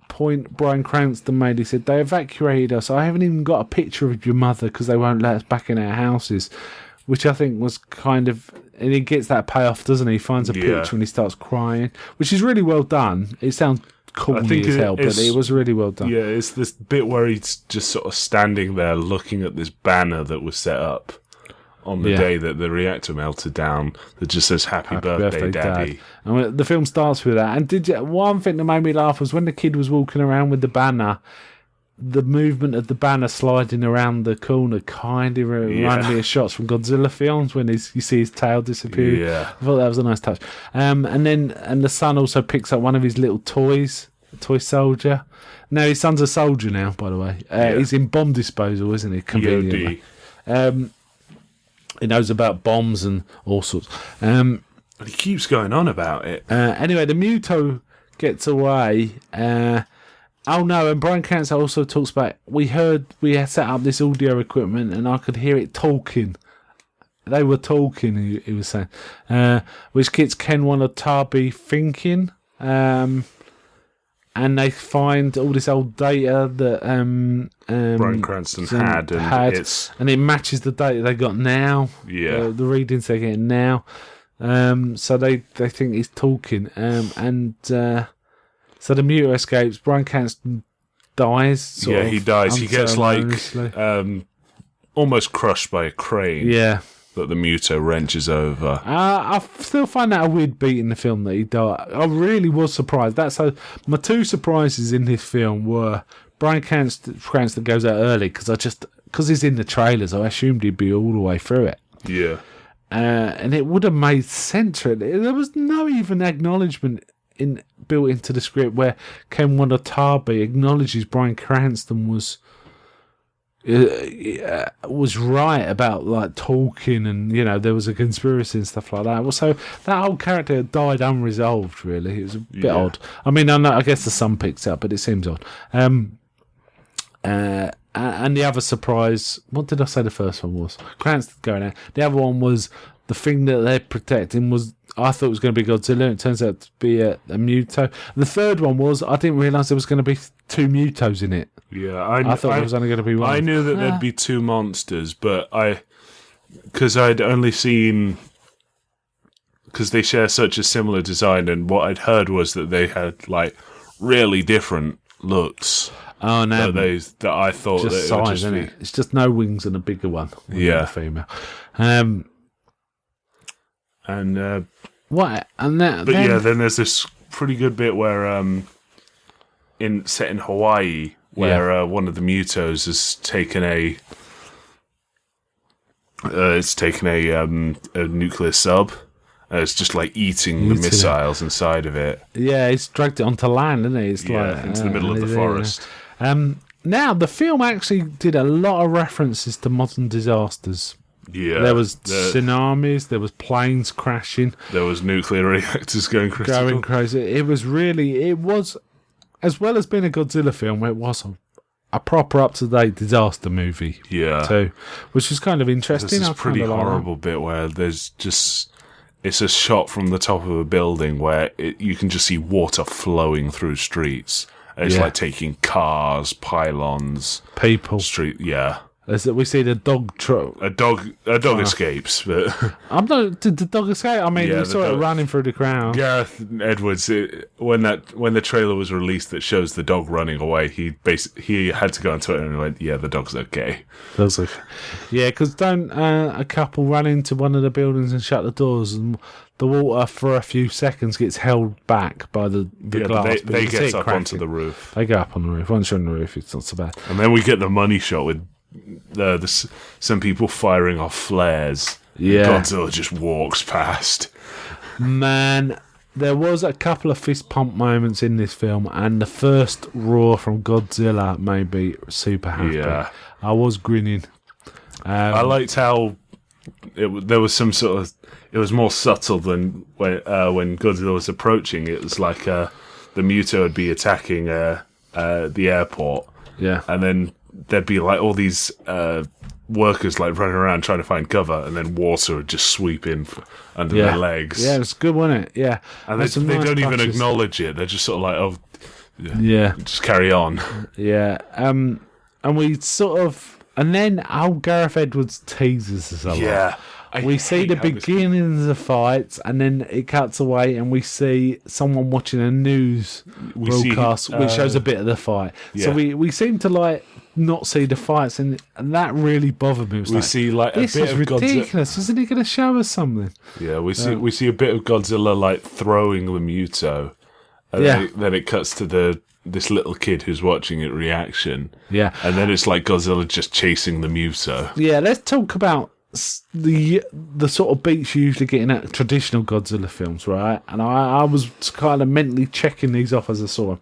point Bryan Cranston made. He said, they evacuated us. I haven't even got a picture of your mother because they won't let us back in our houses, which I think was kind of... And he gets that payoff, doesn't he? He finds a picture and he starts crying, which is really well done. It sounds corny as hell, but it was really well done. Yeah, it's this bit where he's just sort of standing there looking at this banner that was set up on the day that the reactor melted down that just says Happy birthday, Daddy. And the film starts with that. And one thing that made me laugh was when the kid was walking around with the banner, the movement of the banner sliding around the corner kind of reminded me of shots from Godzilla films when you see his tail disappear. Yeah. I thought that was a nice touch. And the son also picks up one of his little toys, a toy soldier. No, his son's a soldier now, by the way. He's in bomb disposal, isn't he? Conveniently. He knows about bombs and all sorts. But he keeps going on about it. Anyway, the Muto gets away. Oh no, and Bryan Cranston also talks about, we had set up this audio equipment and I could hear it talking. They were talking, he was saying. Which gets Ken Watanabe thinking. And they find all this old data that Bryan Cranston had, and it matches the data they got now. Yeah. The readings they're getting now. So they think he's talking. So the Muto escapes. Bryan Cranston dies. He dies. He gets almost crushed by a crane. Yeah. That the Muto wrenches over. I still find that a weird beat in the film that he died. I really was surprised. My two surprises in this film were Bryan Cranston goes out early because he's in the trailers. I assumed he'd be all the way through it. Yeah. And it would have made sense. There was no even acknowledgement built into the script where Ken Watanabe acknowledges Bryan Cranston was was right about like talking, and there was a conspiracy and stuff like that. Well, so that whole character died unresolved. Really, it was a bit odd. I mean, I guess the sun picks up, but it seems odd. And the other surprise, what did I say the first one was? Cranston going out. The other one was the thing that they're protecting was, I thought it was going to be Godzilla, and it turns out to be a Muto. The third one was, I didn't realise there was going to be 2 Mutos in it. Yeah, I thought there was only going to be one. I knew that there'd be 2 monsters, but because I'd only seen, because they share such a similar design, and what I'd heard was that they had like really different looks. Oh no! That I thought just that it size, would just isn't be, it? It's just no wings and a bigger one. Yeah, female. And what? And that. But then there's this pretty good bit where set in Hawaii, where one of the Mutos has taken a nuclear sub. It's just like eating the missiles inside of it. Yeah, he's dragged it onto land, isn't he? It's into the middle of the forest. Now, the film actually did a lot of references to modern disasters. Yeah. There was tsunamis, there was planes crashing. There was nuclear reactors going crazy. It was, as well as being a Godzilla film, it was a proper up-to-date disaster movie. Yeah. Too, which was kind of interesting. There's this pretty horrible bit where there's just... It's a shot from the top of a building where you can just see water flowing through streets. It's like taking cars, pylons, people, street. Yeah, we see the dog. A dog escapes, but Did the dog escape? I mean, we saw it running through the crowd. Gareth Edwards, when the trailer was released that shows the dog running away, he had to go on Twitter and went, "Yeah, the dog's okay." That's okay. Yeah, because don't a couple run into one of the buildings and shut the doors, and the water for a few seconds gets held back by the glass. They get up onto the roof. They go up on the roof. Once you're on the roof, it's not so bad. And then we get the money shot with some people firing off flares. Yeah, Godzilla just walks past. Man, there was a couple of fist pump moments in this film, and the first roar from Godzilla made me super happy. Yeah, I was grinning. I liked how there was some sort of... It was more subtle than when Godzilla was approaching. It was like the Muto would be attacking the airport. Yeah, and then there'd be like all these workers like running around trying to find cover, and then water would just sweep in under their legs. Yeah, it's good, wasn't it? Yeah, and they don't even acknowledge it. They're just sort of like, oh, just carry on. Yeah, and we sort of, and then Gareth Edwards teases us a lot. Yeah. We see the beginnings of fights, and then it cuts away, and we see someone watching a news broadcast, which shows a bit of the fight. Yeah. So we seem to like not see the fights, and that really bothered me. We see like a bit of ridiculous. Isn't he going to show us something? Yeah, we see a bit of Godzilla like throwing the Muto, and then it cuts to this little kid who's watching it reaction. Yeah, and then it's like Godzilla just chasing the Muto. Yeah, let's talk about the sort of beats you usually get in at traditional Godzilla films, right? And I was kind of mentally checking these off as I saw them.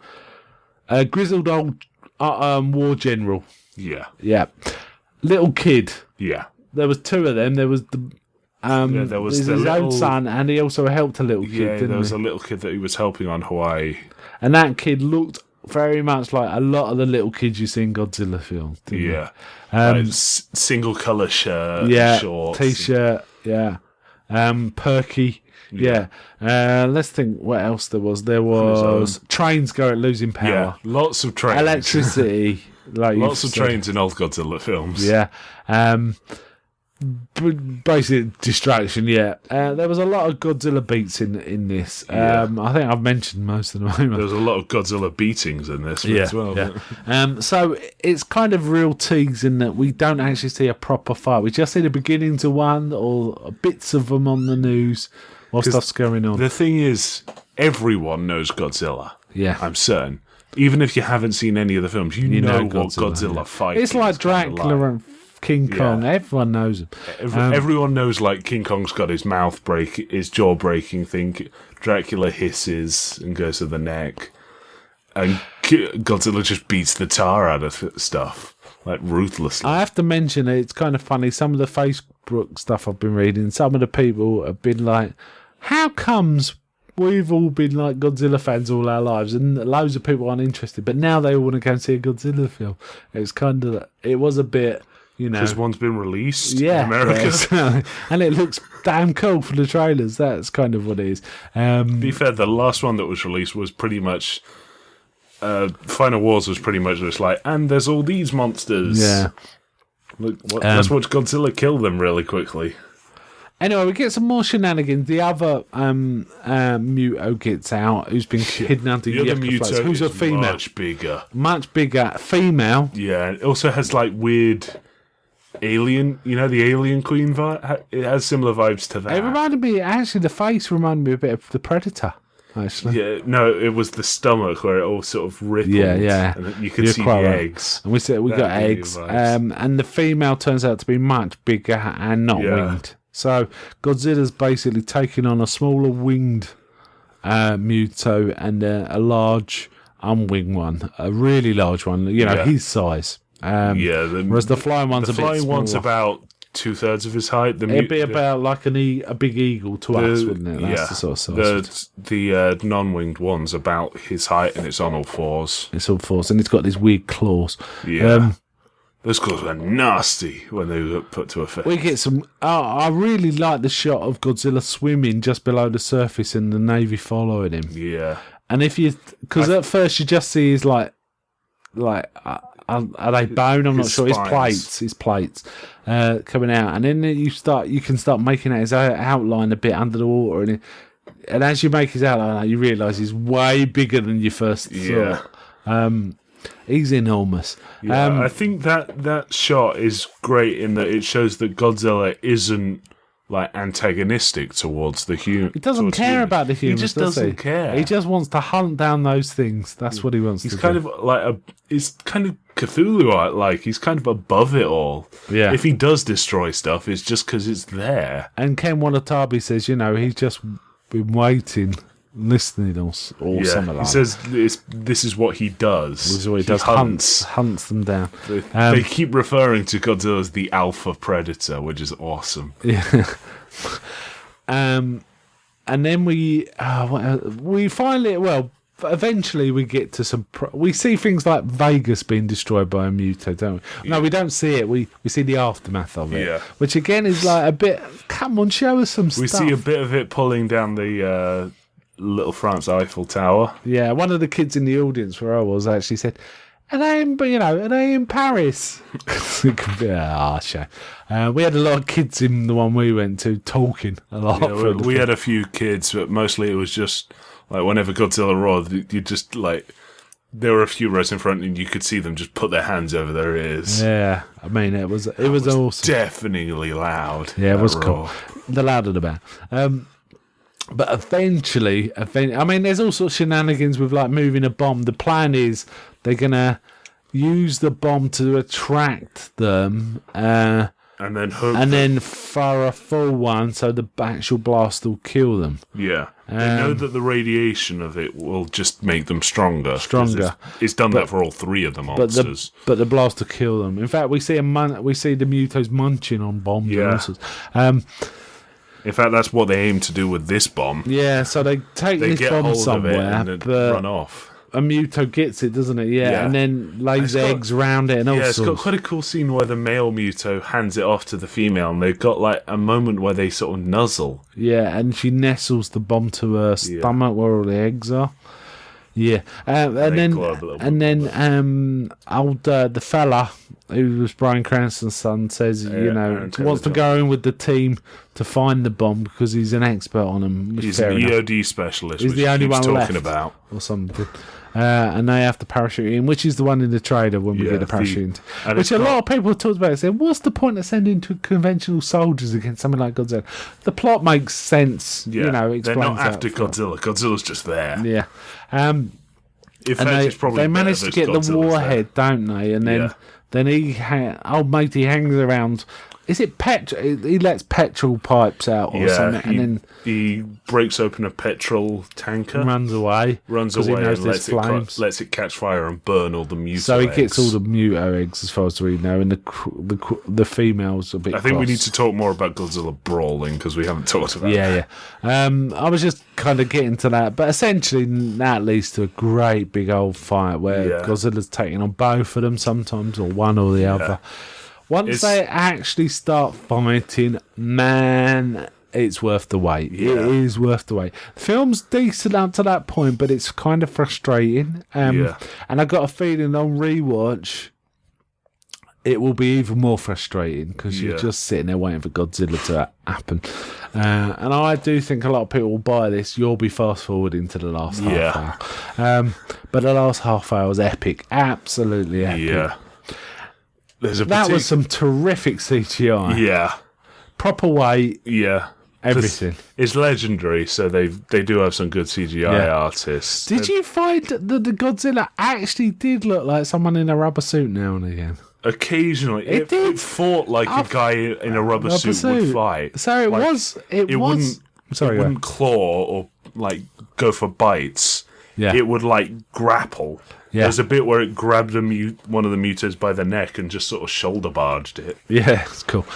A grizzled old war general. Yeah. Little kid. Yeah. There was 2 of them. There was there was his own son, and he also helped a little kid. Yeah, there was a little kid that he was helping on Hawaii, and that kid looked very much like a lot of the little kids you see in Godzilla films. Yeah. Like single colour shirt, shorts, t-shirt, perky, let's think what else there was. There was trains losing power. Yeah, lots of trains, electricity, like lots of trains in old Godzilla films. Yeah, basically distraction. Yeah, there was a lot of Godzilla beats in this. I think I've mentioned most of them. There was a lot of Godzilla beatings in this as well. Yeah. So it's kind of real tease in that we don't actually see a proper fight. We just see the beginnings of one or bits of them on the news while stuff's going on. The thing is, everyone knows Godzilla. Yeah, I'm certain. Even if you haven't seen any of the films, you know what Godzilla fights. It's like Dracula and King Kong. Everyone knows him. Everyone knows, like, King Kong's got his his jaw breaking thing. Dracula hisses and goes to the neck, and Godzilla just beats the tar out of stuff. like ruthlessly. I have to mention it's kind of funny. Some of the Facebook stuff I've been reading, some of the people have been like, how comes we've all been like Godzilla fans all our lives and loads of people aren't interested, but now they all want to go and see a Godzilla film? It's kind of, it was a bit, you know. Because one's been released Yeah, in America. yeah, and it looks damn cool for the trailers. That's kind of what it is. To be fair, the last one that was released was pretty much... Final Wars was pretty much just like, and there's all these monsters. Yeah. Look, let's watch Godzilla kill them really quickly. Anyway, we get some more shenanigans. The other Muto gets out, who's been kidnapped. The other Muto who's is a female. much bigger. Female. Yeah, it also has like weird alien, the alien queen vibe. It has similar vibes to that. It reminded me, actually, the face reminded me a bit of the Predator, actually. Yeah, no, it was the stomach where it all sort of rippled. Yeah. And you could You're see quite the right. eggs. And we got gave me eggs. vibes. And the female turns out to be much bigger and not winged. So Godzilla's basically taking on a smaller winged Muto and a large unwinged one, a really large one, his size. Whereas the flying one's a bit flying one's smaller. about 2/3 of his height. It'd be about like a big eagle to us, wouldn't it? That's the sort of size. The non-winged one's about his height, and it's on all fours. It's all fours, and it's got these weird claws. Yeah. Those claws were nasty when they were put to effect. We get some... I really like the shot of Godzilla swimming just below the surface and the Navy following him. Yeah. And if you... Because at first you just see his, are they bone? I'm not sure. spines. His plates coming out. And then you can start making out his outline a bit under the water. And as you make his outline, you realise he's way bigger than you first thought. He's enormous. Yeah, I think that shot is great in that it shows that Godzilla isn't like antagonistic towards the human. He doesn't care about the humans. He just does doesn't he? care. He just wants to hunt down those things. That's what he wants to do. He's kind of like he's kind of Cthulhu-like. He's kind of above it all. Yeah. If he does destroy stuff, it's just because it's there. And Ken Watanabe says, he's just been waiting, listening or something like that. He says this is what he does. This is what he does. Hunts them down. They keep referring to Godzilla as the alpha predator, which is awesome. Yeah. And then we finally, eventually we get to some... we see things like Vegas being destroyed by a Muto, don't we? No, we don't see it. We see the aftermath of it. Yeah. Which, again, is like a bit... Come on, show us some stuff. We see a bit of it pulling down the... Little France Eiffel Tower. Yeah, one of the kids in the audience where I was actually said, "Are they in Paris?" It could be shame. We had a lot of kids in the one we went to talking a lot. Yeah, we had a few kids, but mostly it was just like whenever Godzilla roared, you just like there were a few rows in front, and you could see them just put their hands over their ears. Yeah, I mean it was awesome. Definitely loud. Yeah, it was roar. cool. The louder the better. But eventually, I mean, there's all sorts of shenanigans with like moving a bomb. The plan is they're gonna use the bomb to attract them, and then fire a full one so the actual blast will kill them. Yeah, they know that the radiation of it will just make them stronger. It's done that for all three of the monsters. But the blast will kill them. In fact, we see the Mutos munching on bombs. Yeah. In fact, that's what they aim to do with this bomb. Yeah, so they take They this get bomb hold somewhere, of it and but run off. a Muto gets it, doesn't it? Yeah, and then lays eggs round it and all it's sorts. got quite a cool scene where the male Muto hands it off to the female, and they've got like a moment where they sort of nuzzle. Yeah, and she nestles the bomb to her stomach where all the eggs are. Yeah, and then the fella who was Bryan Cranston's son says, wants to go in with the team to find the bomb because he's an expert on them. He's an EOD specialist. He's which the only he keeps one talking left, about or something. And they have to parachute in, which is the one in the trailer when we get the parachute. Which a lot of people have talked about, saying, what's the point of sending conventional soldiers against something like Godzilla? The plot makes sense, they're explains not after that. Godzilla. Godzilla's just there. Yeah. In fact, it's probably they manage to get Godzilla's the warhead, don't they? And then old matey hangs around Is it petrol? He lets petrol pipes out or something, and then he breaks open a petrol tanker, runs away. Runs 'cause away he knows and there's flames. lets it catch fire and burn all the muto So he eggs. gets all the muto eggs, as far as we know, and the females a bit. I think we cross. need to talk more about Godzilla brawling because we haven't talked about Yeah. I was just kind of getting to that, but essentially that leads to a great big old fight where Godzilla's taking on both of them sometimes, or one or the other. Once they actually start fighting, man, it's worth the wait. Yeah. It is worth the wait. The film's decent up to that point, but it's kind of frustrating. And I got a feeling on rewatch, it will be even more frustrating because you're just sitting there waiting for Godzilla to happen. And I do think a lot of people will buy this. You'll be fast forwarding to the last half hour. But the last half hour was epic. Absolutely epic. Yeah. That was some terrific CGI. Yeah. Proper weight. Yeah. Everything. It's legendary, so they do have some good CGI artists. Did you find that the Godzilla actually did look like someone in a rubber suit now and again? Occasionally, it fought like a guy in a rubber suit would fight. So it was. It was. Sorry, it wouldn't claw or like go for bites. Yeah. It would like grapple. Yeah. There's a bit where it grabbed one of the mutos by the neck and just sort of shoulder barged it. Yeah, it's cool.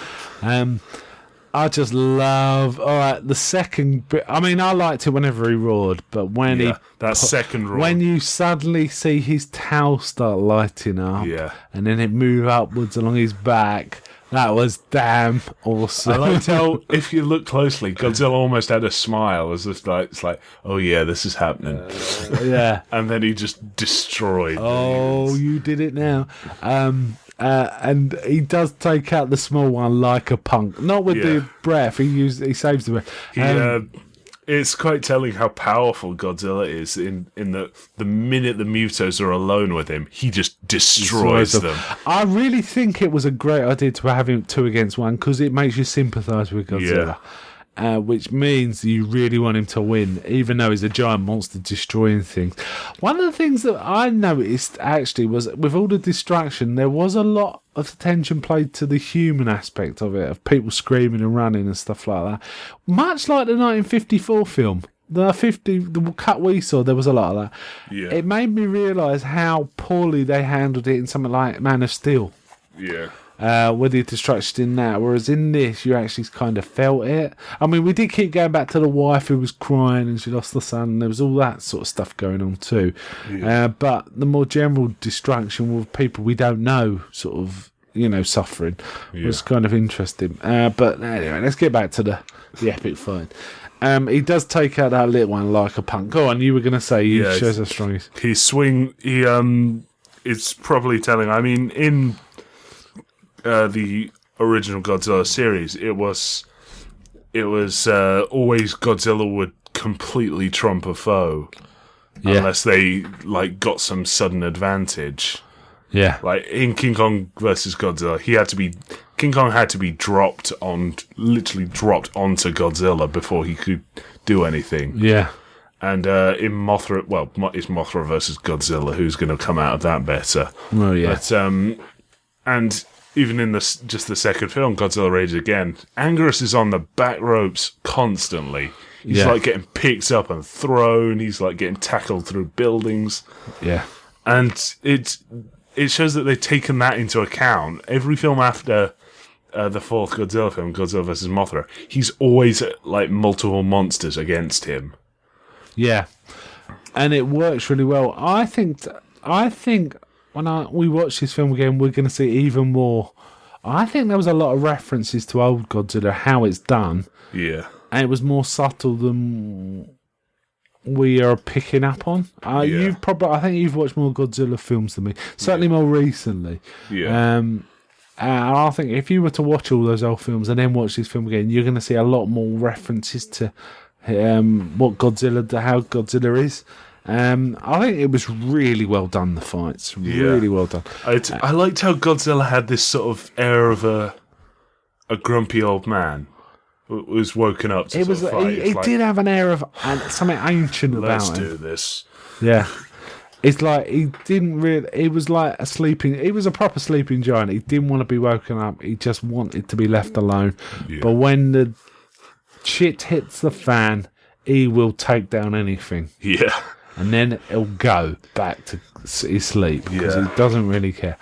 I just love. All right, the second bit. I mean, I liked it whenever he roared, but when second roar, when you suddenly see his towel start lighting up, and then it move upwards along his back, that was damn awesome. I liked how, if you look closely, Godzilla almost had a smile as if it's like, oh yeah, this is happening. And then he just destroyed. Oh, you did it now. And he does take out the small one like a punk. Not with the breath. He saves the breath. It's quite telling how powerful Godzilla is in the minute the mutos are alone with him, he just destroys them. I really think it was a great idea to have him 2 against 1 because it makes you sympathise with Godzilla. Which means you really want him to win, even though he's a giant monster destroying things. One of the things that I noticed, actually, was with all the distraction, there was a lot of attention played to the human aspect of it, of people screaming and running and stuff like that. Much like the 1954 film. The cut we saw, there was a lot of that. Yeah. It made me realise how poorly they handled it in something like Man of Steel. Yeah. With the destruction in that, whereas in this you actually kind of felt it. I mean, we did keep going back to the wife who was crying and she lost the son, and there was all that sort of stuff going on too. But the more general destruction with people we don't know, sort of, suffering, was kind of interesting. But anyway, let's get back to the epic fight. He does take out that little one like a punk. Go on, you were going to say he shows how strong he is. It's probably telling. I mean, in the original Godzilla series, it was always Godzilla would completely trump a foe unless they got some sudden advantage. Yeah, like in King Kong versus Godzilla, King Kong had to be literally dropped onto Godzilla before he could do anything. Yeah. And in Mothra, it's Mothra versus Godzilla. Who's going to come out of that better? Well, yeah. But, and even in the second film, Godzilla Rages Again, Anguirus is on the back ropes constantly. He's getting picked up and thrown. He's getting tackled through buildings. Yeah. And it shows that they've taken that into account. Every film after the fourth Godzilla film, Godzilla vs. Mothra, he's always multiple monsters against him. Yeah. And it works really well. I think when we watch this film again, we're going to see even more. I think there was a lot of references to old Godzilla, how it's done. Yeah. And it was more subtle than we are picking up on. I think you've watched more Godzilla films than me. Certainly more recently. Yeah. And I think if you were to watch all those old films and then watch this film again, you're going to see a lot more references to how Godzilla is. I think it was really well done, the fights. Really well done. I liked how Godzilla had this sort of air of a grumpy old man who was woken up to fight. He did have an air of something ancient about him. Let's do this. Yeah. It's like he didn't really. He was like a sleeping. He was a proper sleeping giant. He didn't want to be woken up. He just wanted to be left alone. Yeah. But when the shit hits the fan, he will take down anything, Yeah. and then he'll go back to his sleep because Yeah. he doesn't really care.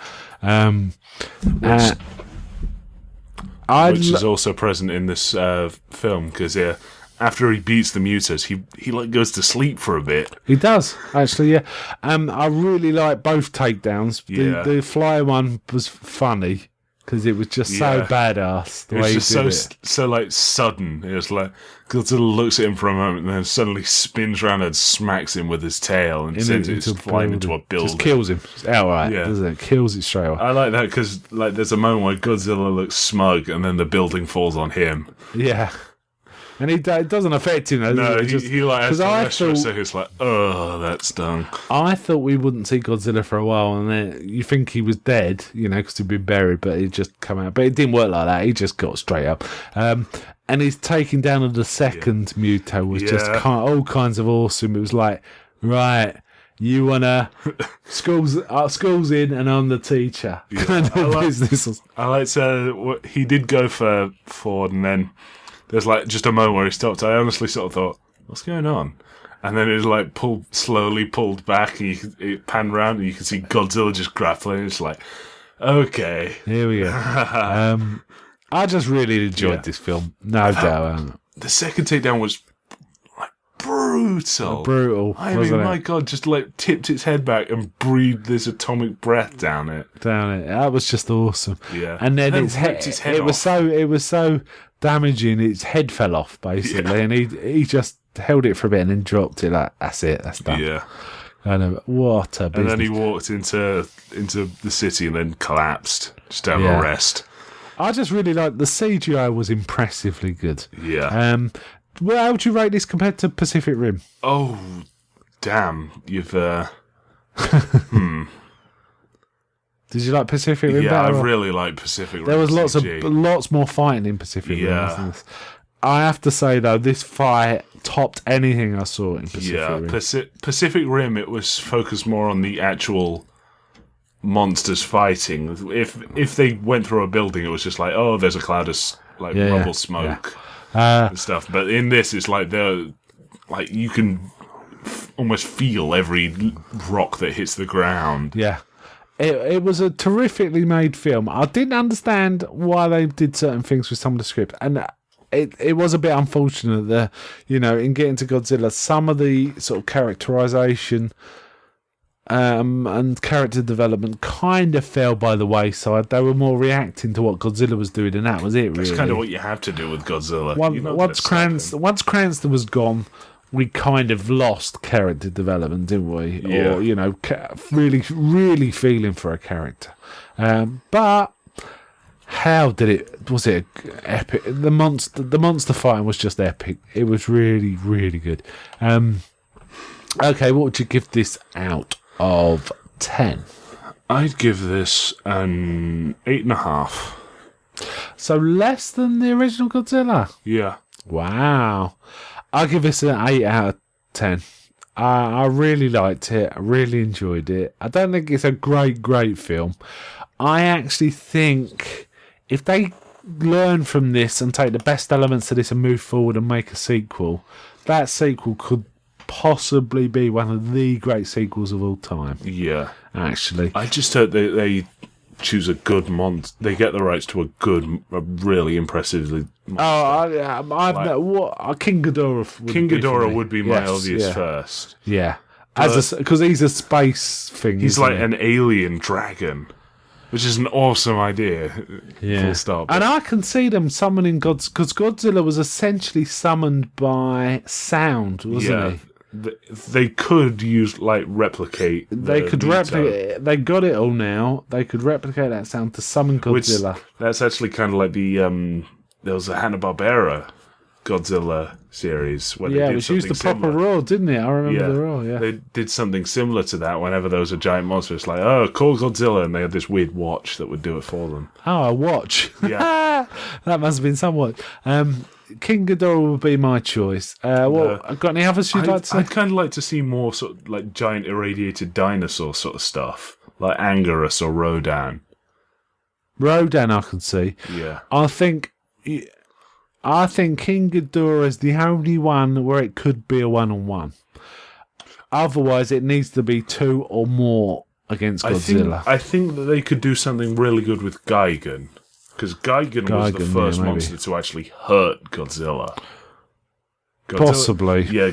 Which is also present in this film, because after he beats the mutants, he like goes to sleep for a bit. He does, actually, yeah. I really like both takedowns. Yeah. The fly one was funny because it was just so Yeah. badass. The It was way just he did it. so like sudden. It was like Godzilla looks at him for a moment, and then suddenly spins around and smacks him with his tail and sends it flying into a building. Just kills him outright, Yeah. doesn't it? Kills it straight away. I like that because like there's a moment where Godzilla looks smug, and then the building falls on him. Yeah. And it doesn't affect him, though, No, does it? he like has to I rest for a thought, second. It's like, oh, that stung. I thought we wouldn't see Godzilla for a while, and then you think he was dead, because he'd been buried, but he'd just come out. But it didn't work like that. He just got straight up. And his taking down of the second Muto was just all kinds of awesome. It was like, right, you want to... school's in and I'm the teacher. Yeah. Kind of business. I like what he did go for Ford, and then there's like just a moment where he stopped. I honestly sort of thought, what's going on? And then it was like slowly pulled back, and it panned around, and you can see Godzilla just grappling. It's like, okay, Here we go. I just really enjoyed this film. No doubt. The second takedown was like brutal. Brutal. I mean, wasn't my it? God, just like tipped its head back and breathed this atomic breath down it. Down it. That was just awesome. Yeah. And then And its ripped head. his head It was so damaging. Its head fell off basically, and he just held it for a bit and then dropped it. Like, that's it. That's done. Yeah. Kind of what a And business. then he walked into the city and then collapsed just to have Yeah. a rest. I just really like the CGI was impressively good. Yeah. Well, how would you rate this compared to Pacific Rim? Oh, damn! You've Did you like Pacific Rim yeah, I better? or- really like Pacific Rim. There was CG. lots more fighting in Pacific Rim. Yeah. Wasn't there? I have to say though, this fight topped anything I saw in Pacific Rim. Pacific Rim. It was focused more on the actual monsters fighting. If they went through a building, it was just like, oh, there's a cloud of rubble smoke and stuff. But in this, it's like you can almost feel every rock that hits the ground. Yeah. It was a terrifically made film. I didn't understand why they did certain things with some of the script, and it was a bit unfortunate that, in getting to Godzilla, some of the sort of characterization and character development kind of fell by the wayside. They were more reacting to what Godzilla was doing, and that was it, really. That's kind of what you have to do with Godzilla. Once Cranston was gone, we kind of lost character development, didn't we? Yeah. Or, really, really feeling for a character. But how did it? Was it epic? The monster fighting was just epic. It was really, really good. Okay, what would you give this out of 10? I'd give this an 8.5. So less than the original Godzilla. Yeah. Wow. I'll give this an 8 out of 10. I really liked it. I really enjoyed it. I don't think it's a great film. I actually think if they learn from this and take the best elements of this and move forward and make a sequel, that sequel could possibly be one of the great sequels of all time. Yeah. Actually. I just hope they choose a good monster. They get the rights to a really impressively. King Ghidorah would be my obvious first. Yeah, because he's a space thing. He's isn't like he? an alien dragon, which is an awesome idea. Full stop. And I can see them summoning gods because Godzilla was essentially summoned by sound, wasn't he? They could replicate. They could replicate. They got it all now. They could replicate that sound to summon Godzilla. That's actually kind of like the there was a Hanna-Barbera Godzilla series where they did which used the something proper similar. roar, didn't it? I remember the roar. Yeah, They did something similar to that whenever there was a giant monster. It's like, oh, call Godzilla, and they had this weird watch that would do it for them. Oh, a watch. Yeah. That must have been some watch. King Ghidorah would be my choice. Got any others you'd like to say? I'd kind of like to see more sort of like giant irradiated dinosaur sort of stuff, like Anguirus or Rodan. Rodan, I can see. Yeah. I think King Ghidorah is the only one where it could be a one-on-one. Otherwise, it needs to be 2 or more against Godzilla. I think that they could do something really good with Gigan, because Gigan was the first monster to actually hurt Godzilla. Possibly. Yeah,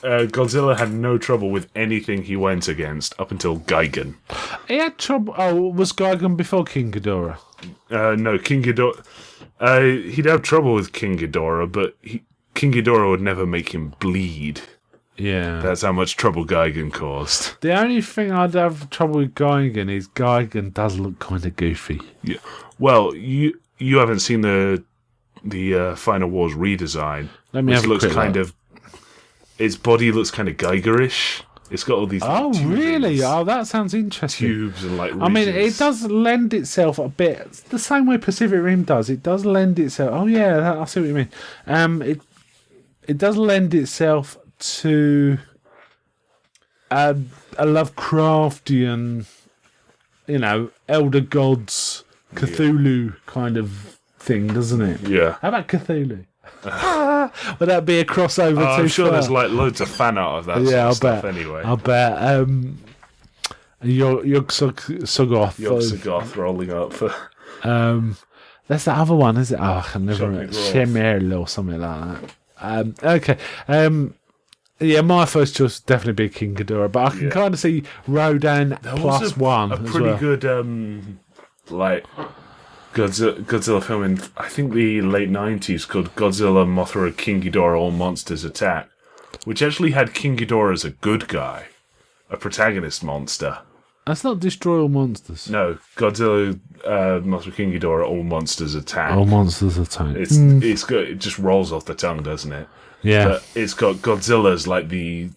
Godzilla had no trouble with anything he went against up until Gigan. He had trouble. Oh, was Gigan before King Ghidorah? No, King Ghidorah. He'd have trouble with King Ghidorah, but King Ghidorah would never make him bleed. Yeah. That's how much trouble Gigan caused. The only thing I'd have trouble with Gigan is Gigan does look kind of goofy. Yeah. Well, you haven't seen the Final Wars redesign. Let me have a looks quick kind look. of. Its body looks kind of Geiger-ish. It's got all these. Oh, tubings, really? Oh, that sounds interesting. Tubes and like. I mean, it ridges. does lend itself a bit the same way Pacific Rim does. It does lend itself. Oh yeah, I see what you mean. It does lend itself to a Lovecraftian, Elder Gods, Cthulhu kind of thing, doesn't it? Yeah. How about Cthulhu? Would that be a crossover too I'm sure far? there's like loads of fan art of that sort of stuff anyway. I'll bet. Yog-Sothoth. Yog-Sothoth rolling up for. That's the other one, is it? Oh, I can never Shopping remember. Roth. Shemerl or something like that. Okay. Yeah, my first choice would definitely be King Ghidorah, but I can kind of see Rodan plus one. A as pretty well. good Godzilla film in I think the late 90s called Godzilla, Mothra, King Ghidorah, All Monsters Attack, which actually had King Ghidorah as a good guy, a protagonist monster. That's not Destroy All Monsters. No, Godzilla, Mothra, King Ghidorah, All Monsters Attack. All Monsters Attack. It's good. It just rolls off the tongue, doesn't it? Yeah. But it's got Godzilla as like the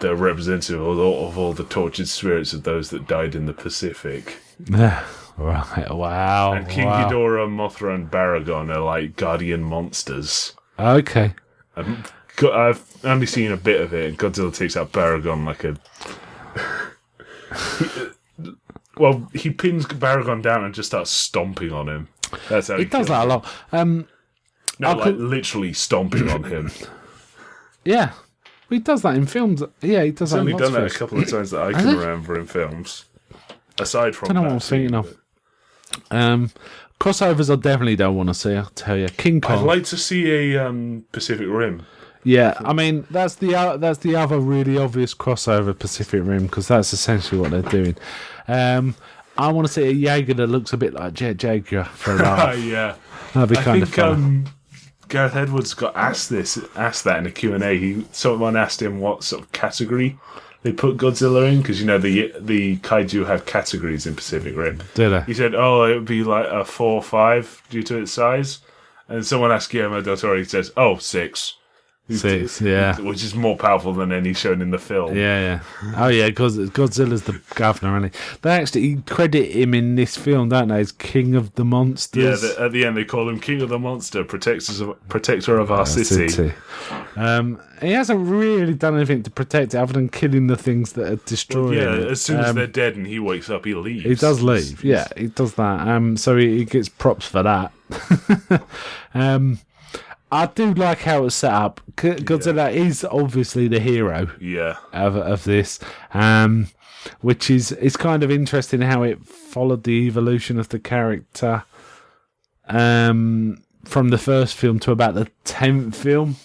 representative of all the tortured spirits of those that died in the Pacific. Yeah. Right. Wow. And King Ghidorah, Mothra, and Baragon are like guardian monsters. Okay. I've only seen a bit of it, and Godzilla takes out Baragon like a. He pins Baragon down and just starts stomping on him. That's how He does that a lot. Literally stomping on him. Yeah. He does that in films. Yeah, he does He's that in only lots done of that a films. couple of times that I Has can he? remember in films. Aside from I don't know that what I'm thinking scene, of. Crossovers I definitely don't want to see, I'll tell you. King Kong. I'd like to see a Pacific Rim. Yeah, I mean that's the other really obvious crossover, Pacific Rim, because that's essentially what they're doing. I want to see a Jaeger that looks a bit like Jet Jaguar for a laugh. Yeah. That'd be I kind of think fun. Gareth Edwards got asked that in a Q&A. Someone asked him what sort of category they put Godzilla in, because the kaiju have categories in Pacific Rim. Do they? He said, it would be like a 4 or 5 due to its size. And someone asked Guillermo del Toro, he says, 6. 6, yeah. Which is more powerful than any shown in the film. Yeah. Oh, yeah, because Godzilla's the governor, isn't he? They actually credit him in this film, don't they, as King of the Monsters. Yeah, at the end they call him King of the Monster, protector of our city. He hasn't really done anything to protect it other than killing the things that are destroying it. As soon as they're dead and he wakes up, he leaves. He does leave, yeah, he does that. So he gets props for that. I do like how it's set up. Godzilla is obviously the hero of this, which is it's kind of interesting how it followed the evolution of the character from the first film to about the 10th film.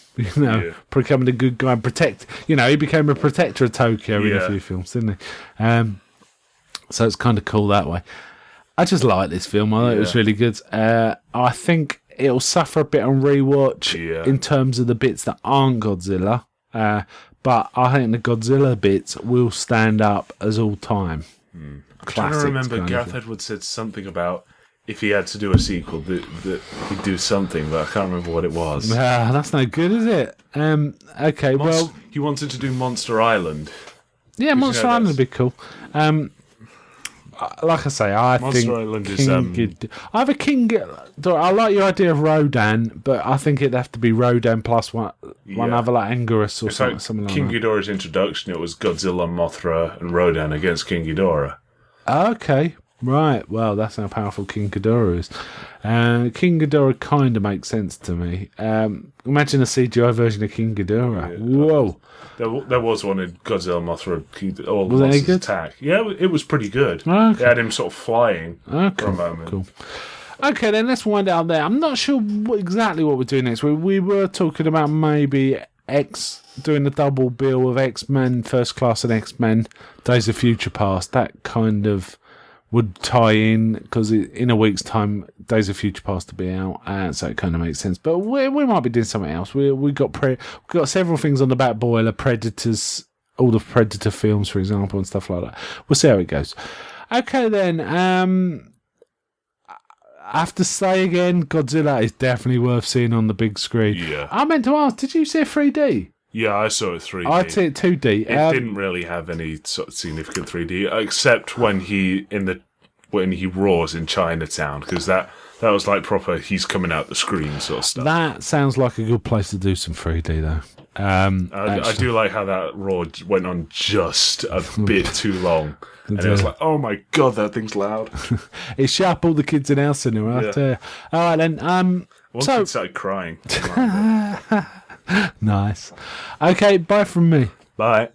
Becoming a good guy, he became a protector of Tokyo in a few films, didn't he? So it's kind of cool that way. I just like this film. I thought it was really good. I think it'll suffer a bit on rewatch in terms of the bits that aren't Godzilla, but I think the Godzilla bits will stand up as all time. I'm trying to remember, Gareth Edwards said something about if he had to do a sequel that he'd do something, but I can't remember what it was. That's no good, is it? Okay, he wanted to do Monster Island. Yeah, Monster Island would be cool. like I say, I Monster think Island is, I have a King. I like your idea of Rodan, but I think it'd have to be Rodan plus one Yeah. other like Anguirus or In fact, something like King that. Ghidorah's introduction, it was Godzilla, Mothra, and Rodan against King Ghidorah. Okay, right. Well, that's how powerful King Ghidorah is. King Ghidorah kind of makes sense to me. Imagine a CGI version of King Ghidorah. Yeah, Whoa. There was one in Godzilla, Mothra, all the Was it any monsters good? attack. Yeah, it was pretty good. Okay. They had him sort of flying Okay, for a moment. cool. Okay, then let's wind it up there. I'm not sure exactly what we're doing next. We were talking about maybe doing the double bill of X-Men First Class and X-Men Days of Future Past. That kind of would tie in because in a week's time, Days of Future Past to be out, so it kind of makes sense. But we might be doing something else. We got several things on the back boiler, Predators, all the Predator films, for example, and stuff like that. We'll see how it goes. Okay, then. I have to say again, Godzilla is definitely worth seeing on the big screen. Yeah. I meant to ask, did you see it 3D? Yeah, I saw it 3D. I see it 2D. It didn't really have any sort of significant 3D, except when he roars in Chinatown, because that was like proper. He's coming out the screen sort of stuff. That sounds like a good place to do some 3D though. I do like how that roar went on just a bit too long, and it was like, oh my god, that thing's loud. It shut up all the kids in our cinema. Yeah. I tell you. All right then. One So kid started crying. nice. Okay, bye from me. Bye.